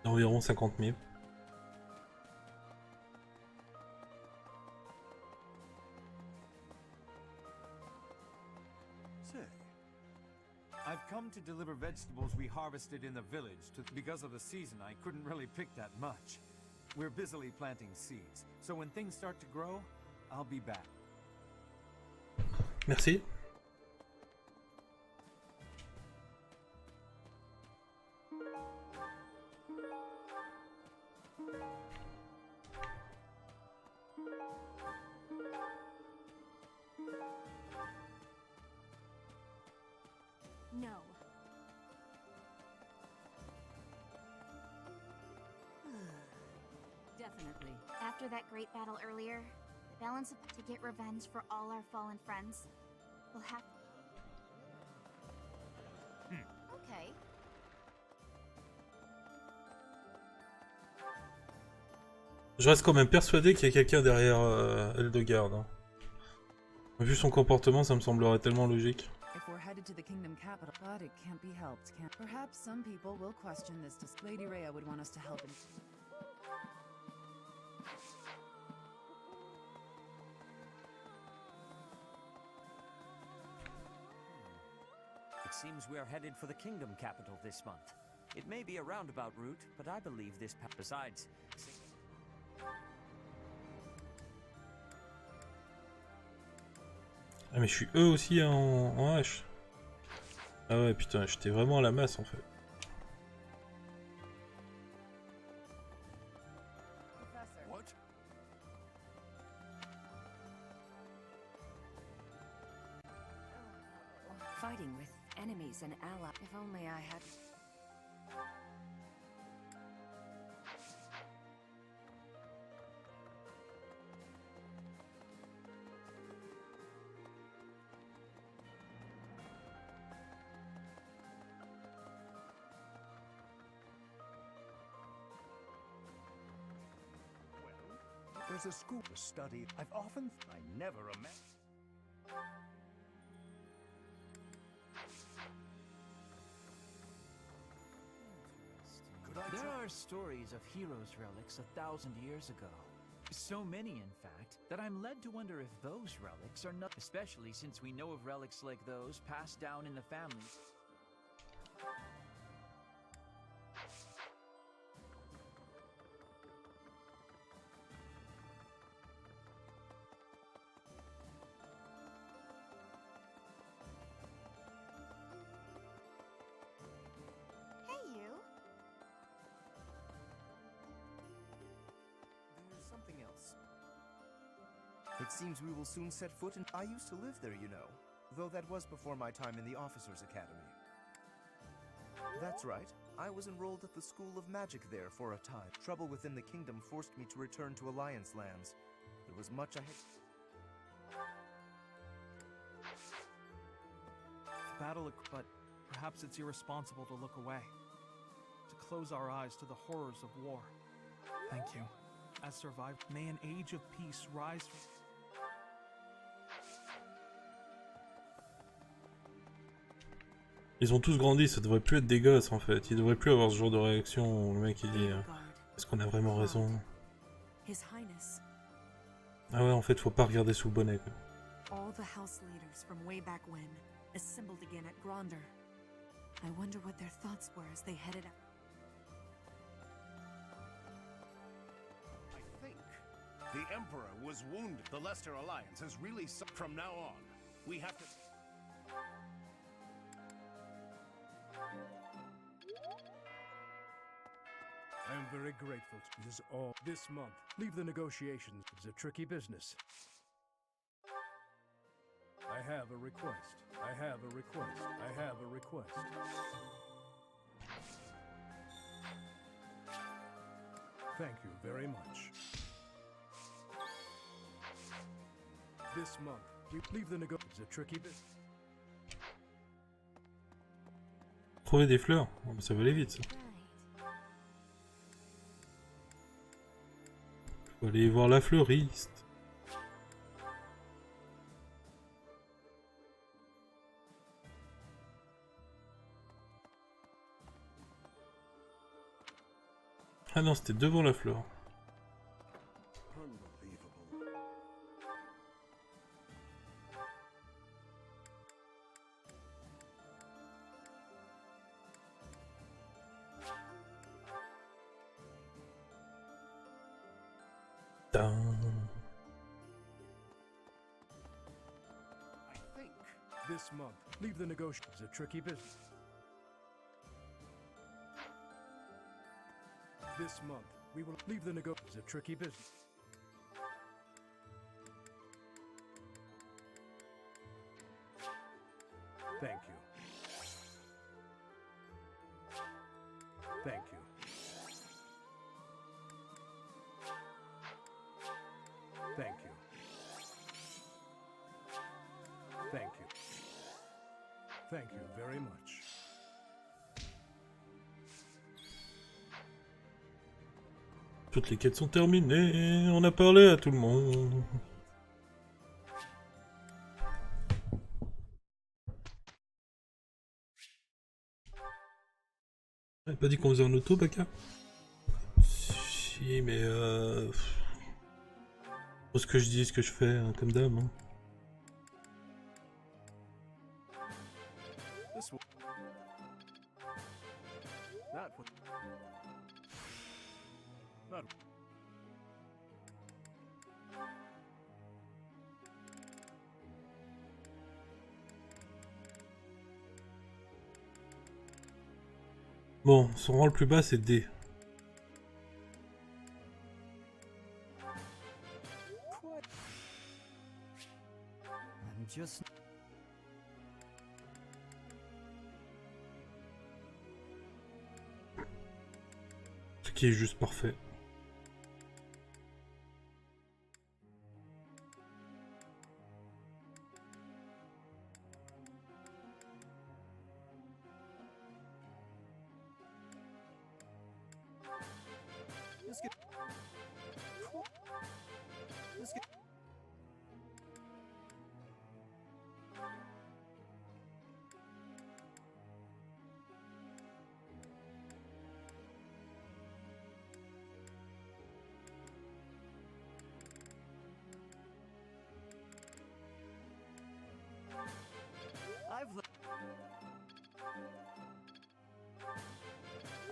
D'environ 50 000. I've come to deliver vegetables we harvested in the village. Because of the season, I couldn't really pick that much. We're busily planting seeds, so when things start to grow, I'll be back. Merci. No. Definitely. After that great battle earlier, the balance of to get revenge for all our fallen friends, we'll have. Okay. Je reste quand même persuadé qu'il y a quelqu'un derrière Eldegard. Hein. Vu son comportement, ça me semblerait tellement logique. If we're headed to the kingdom capital, but it can't be helped, can perhaps some people will question this. Lady Rhea would want us to help him. It seems we are headed for the kingdom capital this month. It may be a roundabout route, but I believe this path. Besides. Ah mais je suis eux aussi en H. Ah ouais putain, j'étais vraiment à la masse en fait. What? Fighting with enemies and allies. If only I had. There's a school to study. I never imagined. There are stories of heroes' relics 1,000 years ago. So many, in fact, that I'm led to wonder if those relics are not, especially since we know of relics like those passed down in the family. It seems we will soon set foot in. I used to live there, you know, though that was before my time in the Officers' Academy. That's right. I was enrolled at the School of Magic there for a time. Trouble within the kingdom forced me to return to Alliance lands. There was much I had. Battle, but perhaps it's irresponsible to look away. To close our eyes to the horrors of war. Thank you. As survived, may an age of peace rise. Ils ont tous grandi, ça devrait plus être des gosses en fait. Ils devraient plus avoir ce genre de réaction où le mec il dit est-ce qu'on a vraiment raison? Ah ouais, en fait, faut pas regarder sous le bonnet quoi. All the house leaders from way back when assembled again at Gronder. I wonder what their thoughts were as they headed out. I think the Emperor was wounded. The Leicester Alliance has really from now on. We have to. I am very grateful. This is all this month. Leave the negotiations. It's a tricky business. I have a request. I have a request. I have a request. Thank you very much. This month, we leave the negotiations. It's a tricky business. Trouver des fleurs, oh, ça va aller vite ça. Faut aller voir la fleuriste. Ah non, c'était devant la fleur. This month, leave the negotiations. It's a tricky business. This month, we will leave the negotiations. It's a tricky business. Thank you. Thank you. Thank you very much. Toutes les quêtes sont terminées, on a parlé à tout le monde. T'avais pas dit qu'on faisait en auto, Baka? Si, mais faut ce que je dis, ce que je fais, hein, comme d'hab. Hein. Bon, son rang le plus bas, c'est D. Ce qui est juste parfait.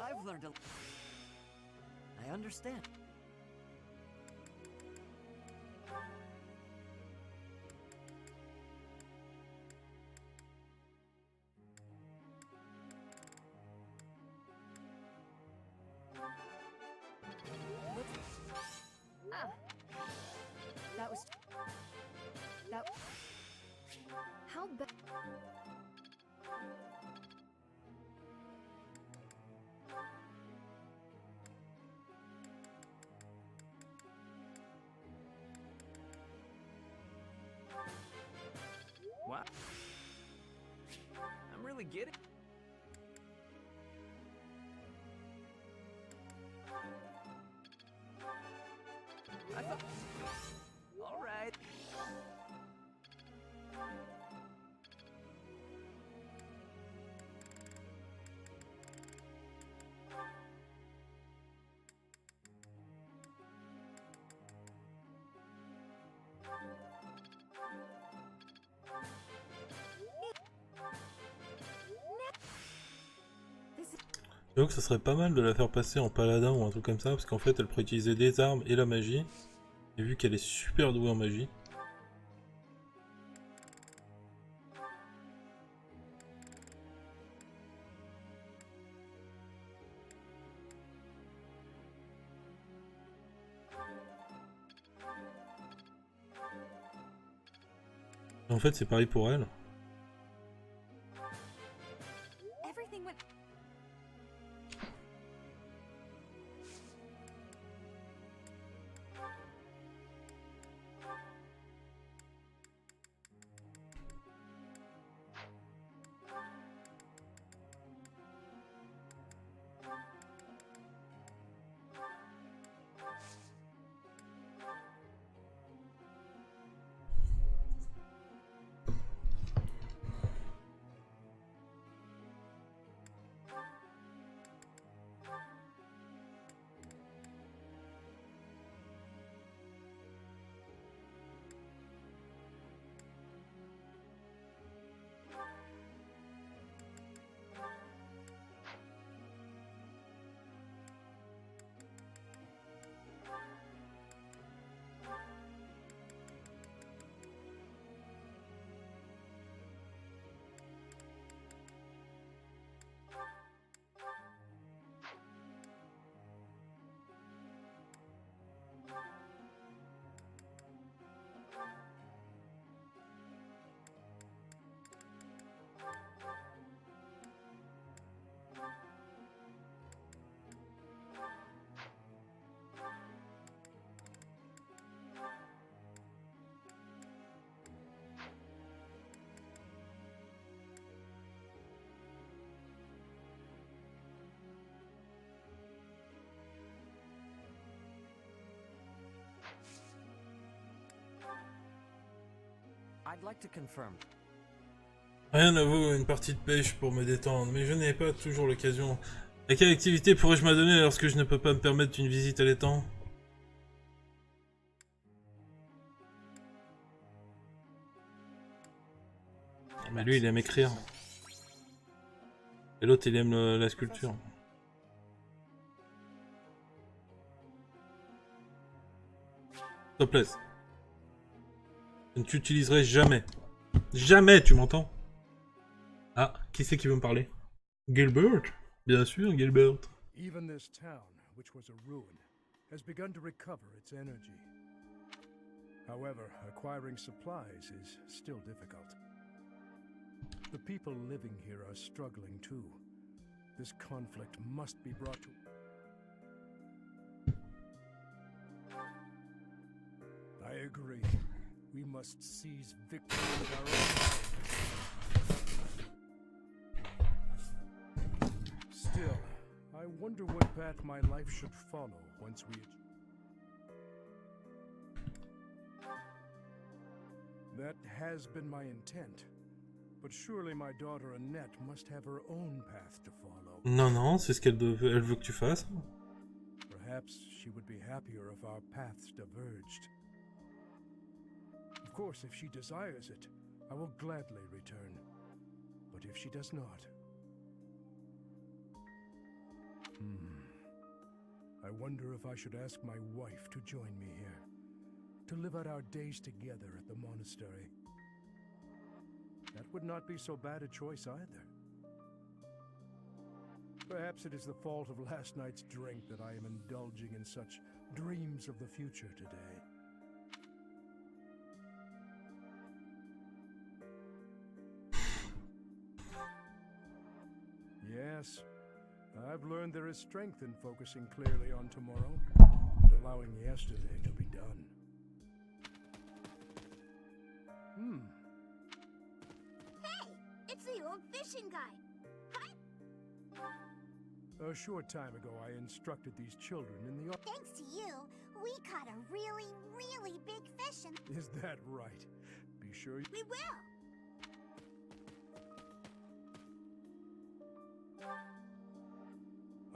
I've learned a... I understand. Ah. That was... That... How bad... What? I'm really getting... I thought... All right. J'avoue que ça serait pas mal de la faire passer en paladin ou un truc comme ça, parce qu'en fait elle pourrait utiliser des armes et la magie. Et vu qu'elle est super douée en magie. Et en fait c'est pareil pour elle. Everything went... I'd like to confirm. Rien à vous, une partie de pêche pour me détendre, mais je n'ai pas toujours l'occasion. À quelle activité pourrais-je m'adonner lorsque je ne peux pas me permettre une visite à l'étang? Mais lui, il aime écrire. Et l'autre, il aime la sculpture. S'il te plaît. Je ne t'utiliserai jamais. Jamais, tu m'entends? Ah, qui c'est qui veut me parler? Gilbert? Bien sûr, Gilbert. Even this town, which was a ruin, has begun to recover its energy. However, acquiring supplies is still difficult. The people living here are struggling too. This conflict must be brought to... I agree. We must seize victory with our own. Still, I wonder what path my life should follow once we... That has been my intent. But surely my daughter Annette must have her own path to follow. Non, non, c'est ce qu'elle elle veut que tu fasses. Perhaps she would be happier if our paths diverged. Of course, if she desires it, I will gladly return. But if she does not... I wonder if I should ask my wife to join me here. To live out our days together at the monastery. That would not be so bad a choice either. Perhaps it is the fault of last night's drink that I am indulging in such dreams of the future today. Yes, I've learned there is strength in focusing clearly on tomorrow and allowing yesterday to be done. It's the old fishing guy. Hi. A short time ago, I instructed these children in the... Thanks to you, we caught a really, really big fish and... Is that right? Be sure you... We will!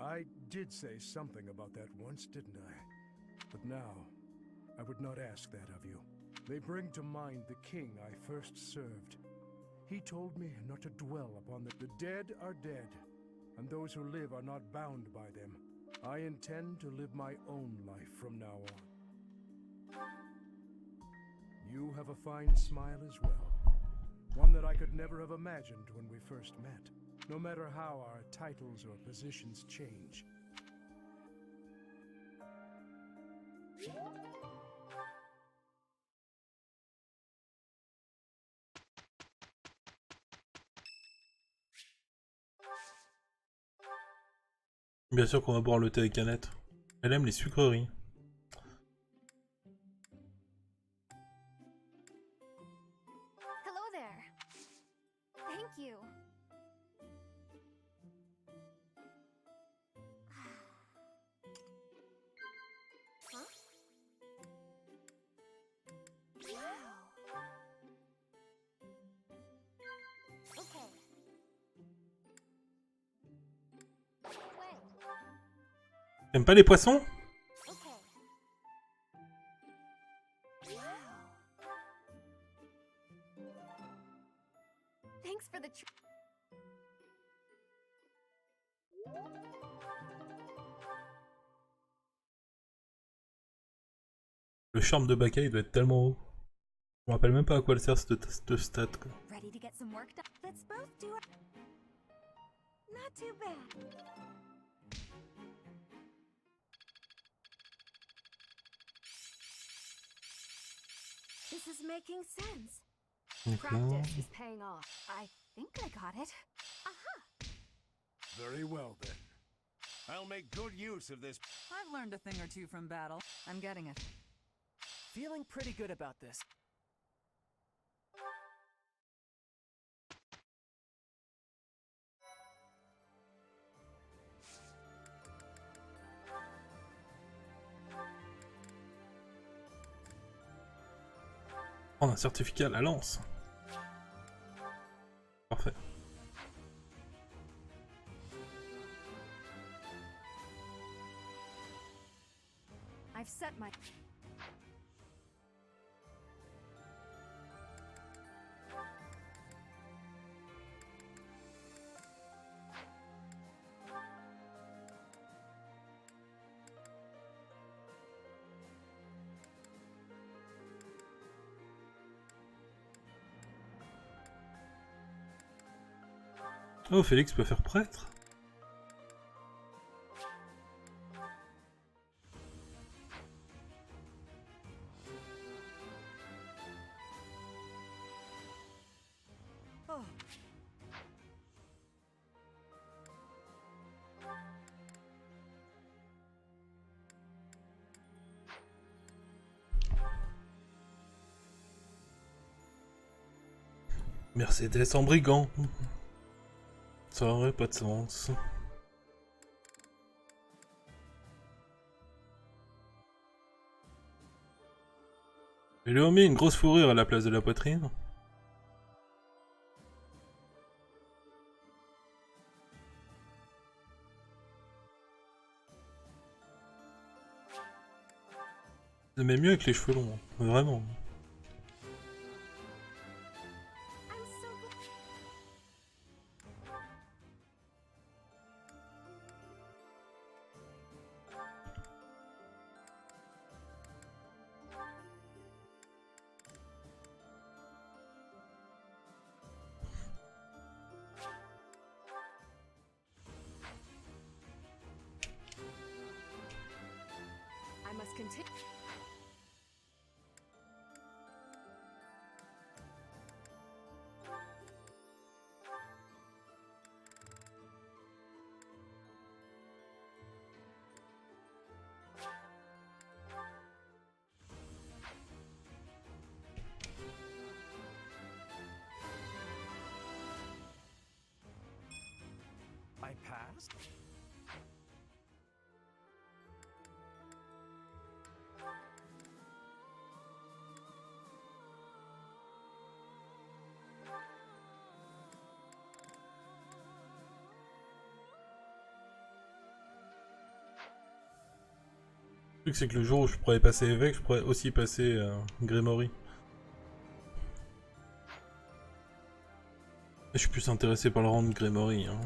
I did say something about that once, didn't I? But now, I would not ask that of you. They bring to mind the king I first served. He told me not to dwell upon the dead are dead, and those who live are not bound by them. I intend to live my own life from now on. You have a fine smile as well. One that I could never have imagined when we first met, no matter how our titles or positions change. Bien sûr qu'on va boire le thé avec Annette. Elle aime les sucreries. Hello there. Thank you. Huh? Wow. Okay. Wait. T'aimes pas les poissons? Okay. Wow. Thanks for the Le charme de Bakael doit être tellement haut. Je me rappelle même pas à quoi elle sert cette stat, quoi. Ready to get some work done? Let's both do it. Not too bad. This is making sense. Practice is paying off. I think I got it. Aha! Very well, then. I'll make good use of this. I've learned a thing or two from battle. I'm getting it. Feeling pretty good about this. Prendre un certificat à la lance. Parfait. I've set my... Oh, Félix peut faire prêtre? Oh. Mercedes en brigand. Ça aurait pas de sens. Il lui a mis une grosse fourrure à la place de la poitrine. C'est même mieux avec les cheveux longs, vraiment. I must continue. I passed? Le truc c'est que le jour où je pourrais passer évêque, je pourrais aussi passer Grémory. Je suis plus intéressé par le rang de Grémory. Hein.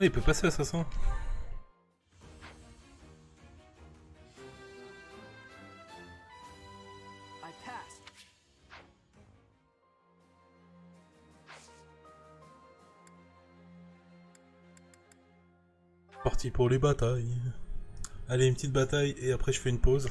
Il peut passer assassin. I passed. Parti pour les batailles. Allez, une petite bataille et après je fais une pause.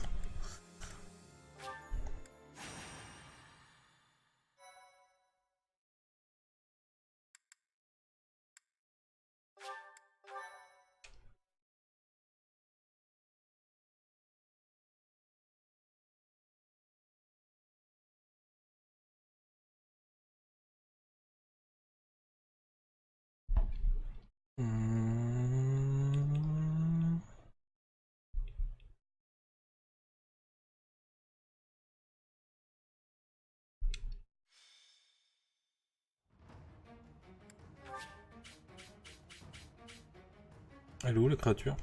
Elle est où la créature?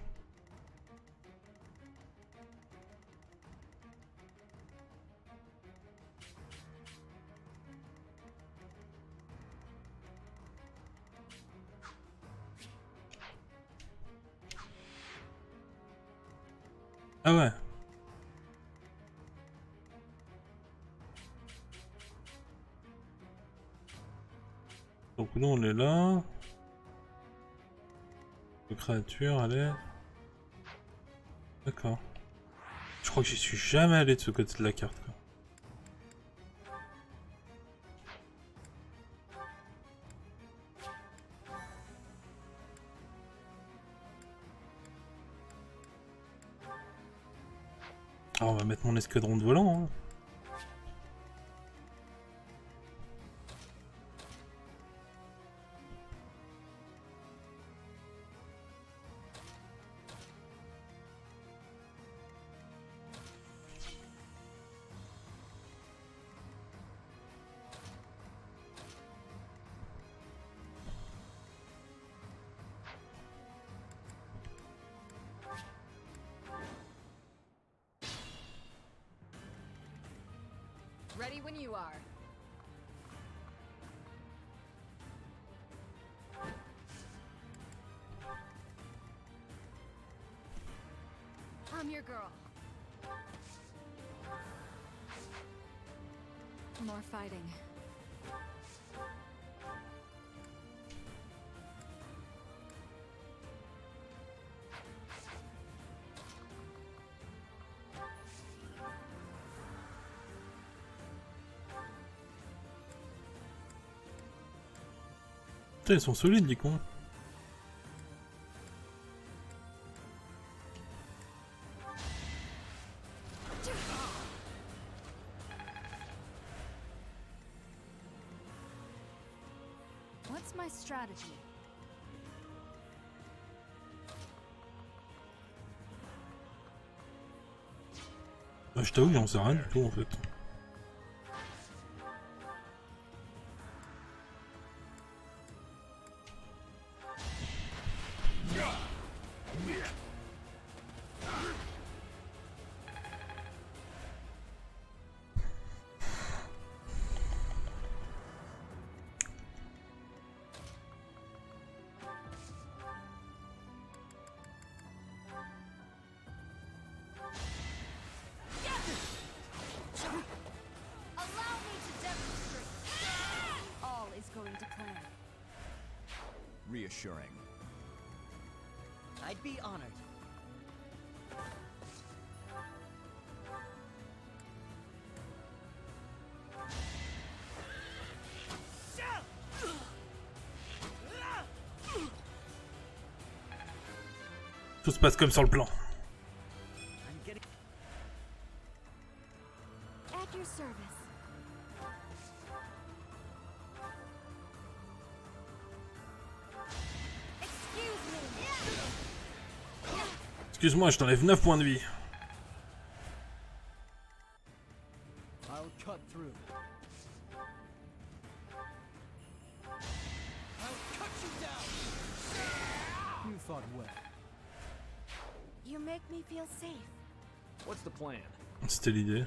Ah ouais. Donc nous on est là. La créature, elle est... D'accord. crois que j'y suis jamais allé de ce côté de la carte. Quoi. Ah, on va mettre mon escadron de volants. Hein. Ready when you are. I'm your girl. More fighting. Putain, ils sont solides, les cons. What's my strategy? Bah, je t'avoue, j'en sais rien du tout en fait. Reassuring. I'd be honored. Tout se passe comme sur le plan. At your service. Excuse-moi, je t'enlève 9 points de vie. I'll cut through. I'll cut you down. You fought well. You make me feel safe. What's the plan? C'était l'idée.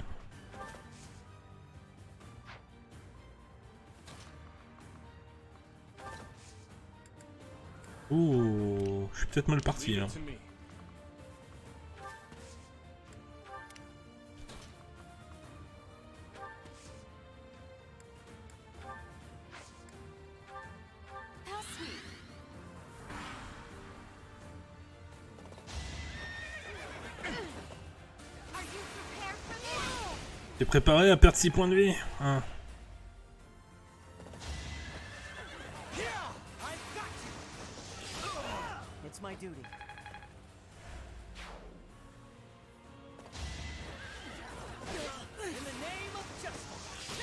Ouh, je suis peut-être mal parti là. T'es préparé à perdre 6 points de vie hein. It's my duty. In the name of justice,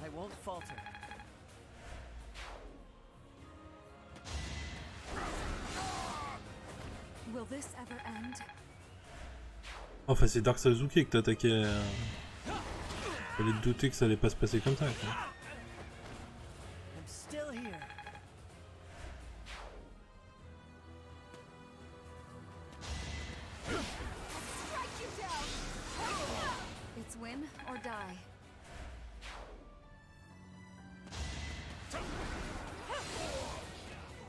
I won't falter. Will this ever end? Enfin, c'est Dark Sasuke que t'attaquais. Fallait te douter que ça allait pas se passer comme ça. Quoi. I'm still here. It's win or die.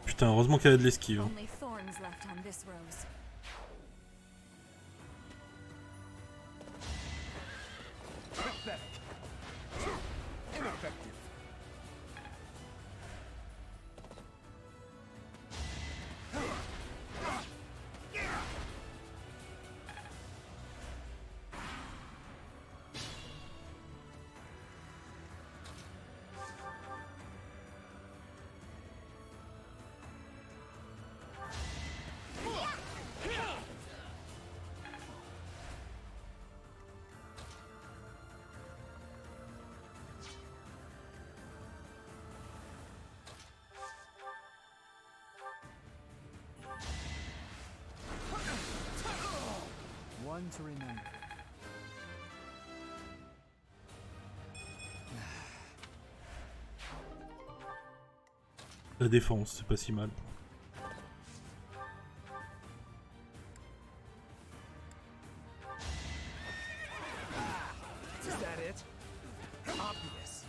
Putain, heureusement qu'il y a de l'esquive. Hein. Only thorns left on this rose. Ineffective. one to remember. La défense, c'est pas si mal. Is that it? Obvious.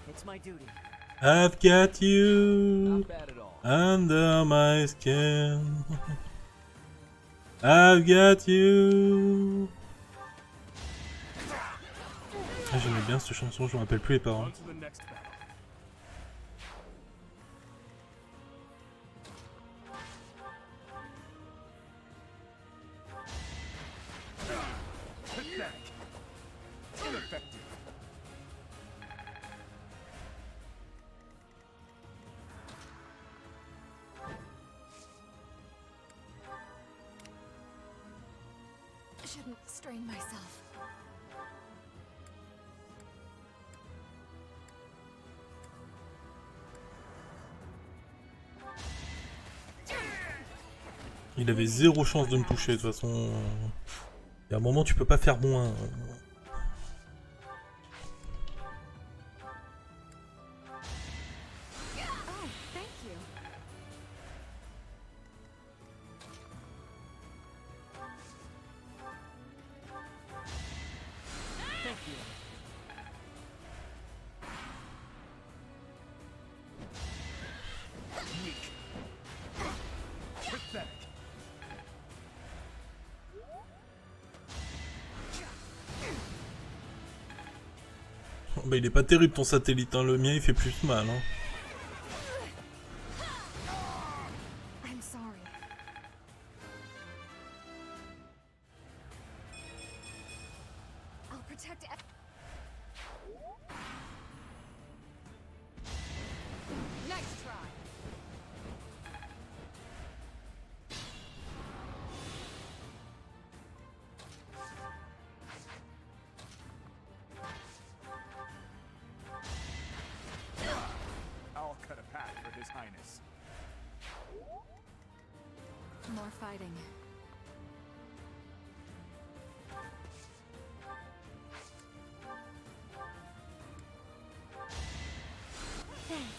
It's my duty. I've got you Not bad at all. under my skin. I've got you. Ah, j'aimais bien cette chanson, je me rappelle plus les paroles. On to the next battle. Pathetic. Ineffective. I shouldn't strain myself. Il avait zéro chance de me toucher de toute façon. Il y a un moment tu peux pas faire moins. Oh, thank you. Thank you. Weak. Pathetic. Oh, bah il est pas terrible ton satellite, hein. Le mien il fait plus mal. Hein. I'm sorry. I'll protect Nice try. I'll cut a path for His Highness. More fighting. Thanks.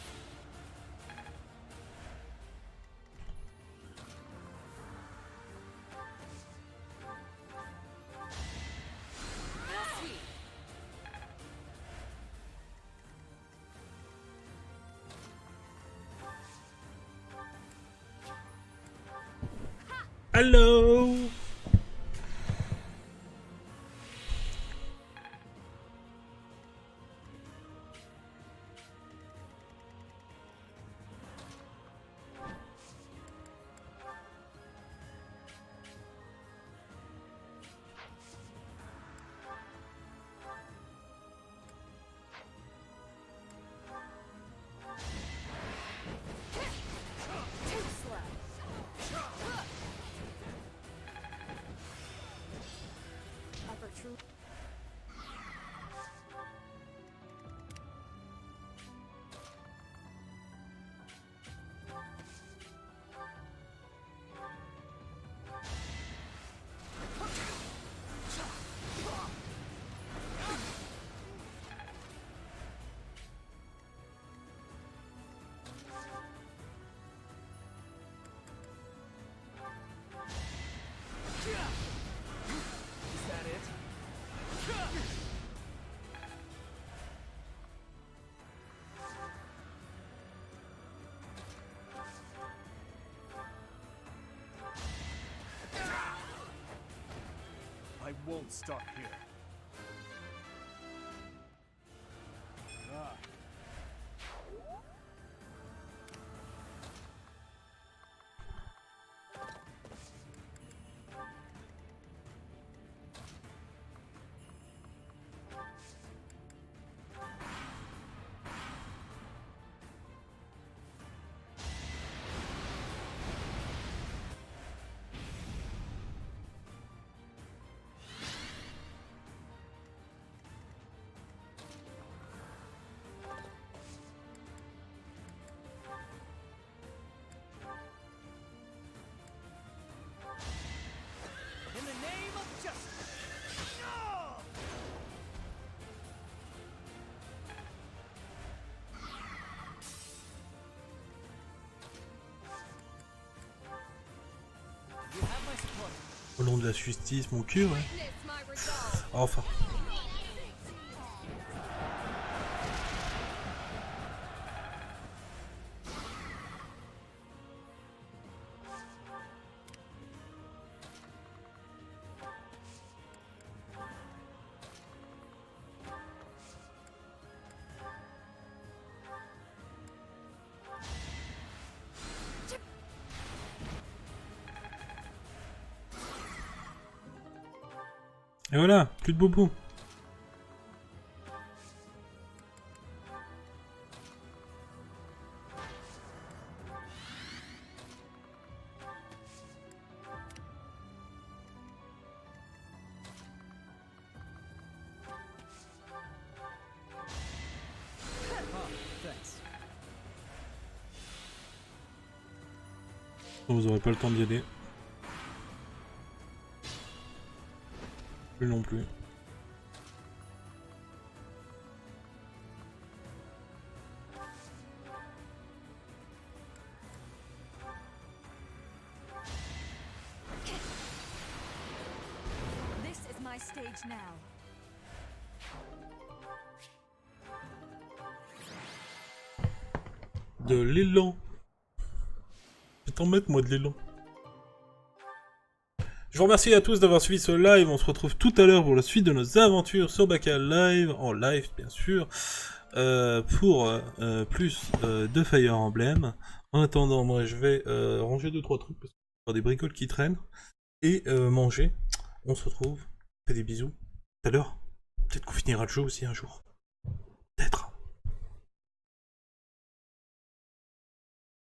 Hello. Too slow. Upper true. Is that it? I won't stop here. Ah. Au nom de la justice, mon cul, ouais. Enfin. Et voilà, plus de boubou. Vous aurez pas le temps d'y aller. Plus non plus. This is my stage now. De l'élan. Je vais t'en mettre moi de l'élan. Je vous remercie à tous d'avoir suivi ce live. On se retrouve tout à l'heure pour la suite de nos aventures sur Bakael Live, en live bien sûr, pour plus de Fire Emblem. En attendant, moi je vais ranger 2-3 trucs parce qu'il y a des bricoles qui traînent et manger. On se retrouve. Fais des bisous. Tout à l'heure. Peut-être qu'on finira le jeu aussi un jour.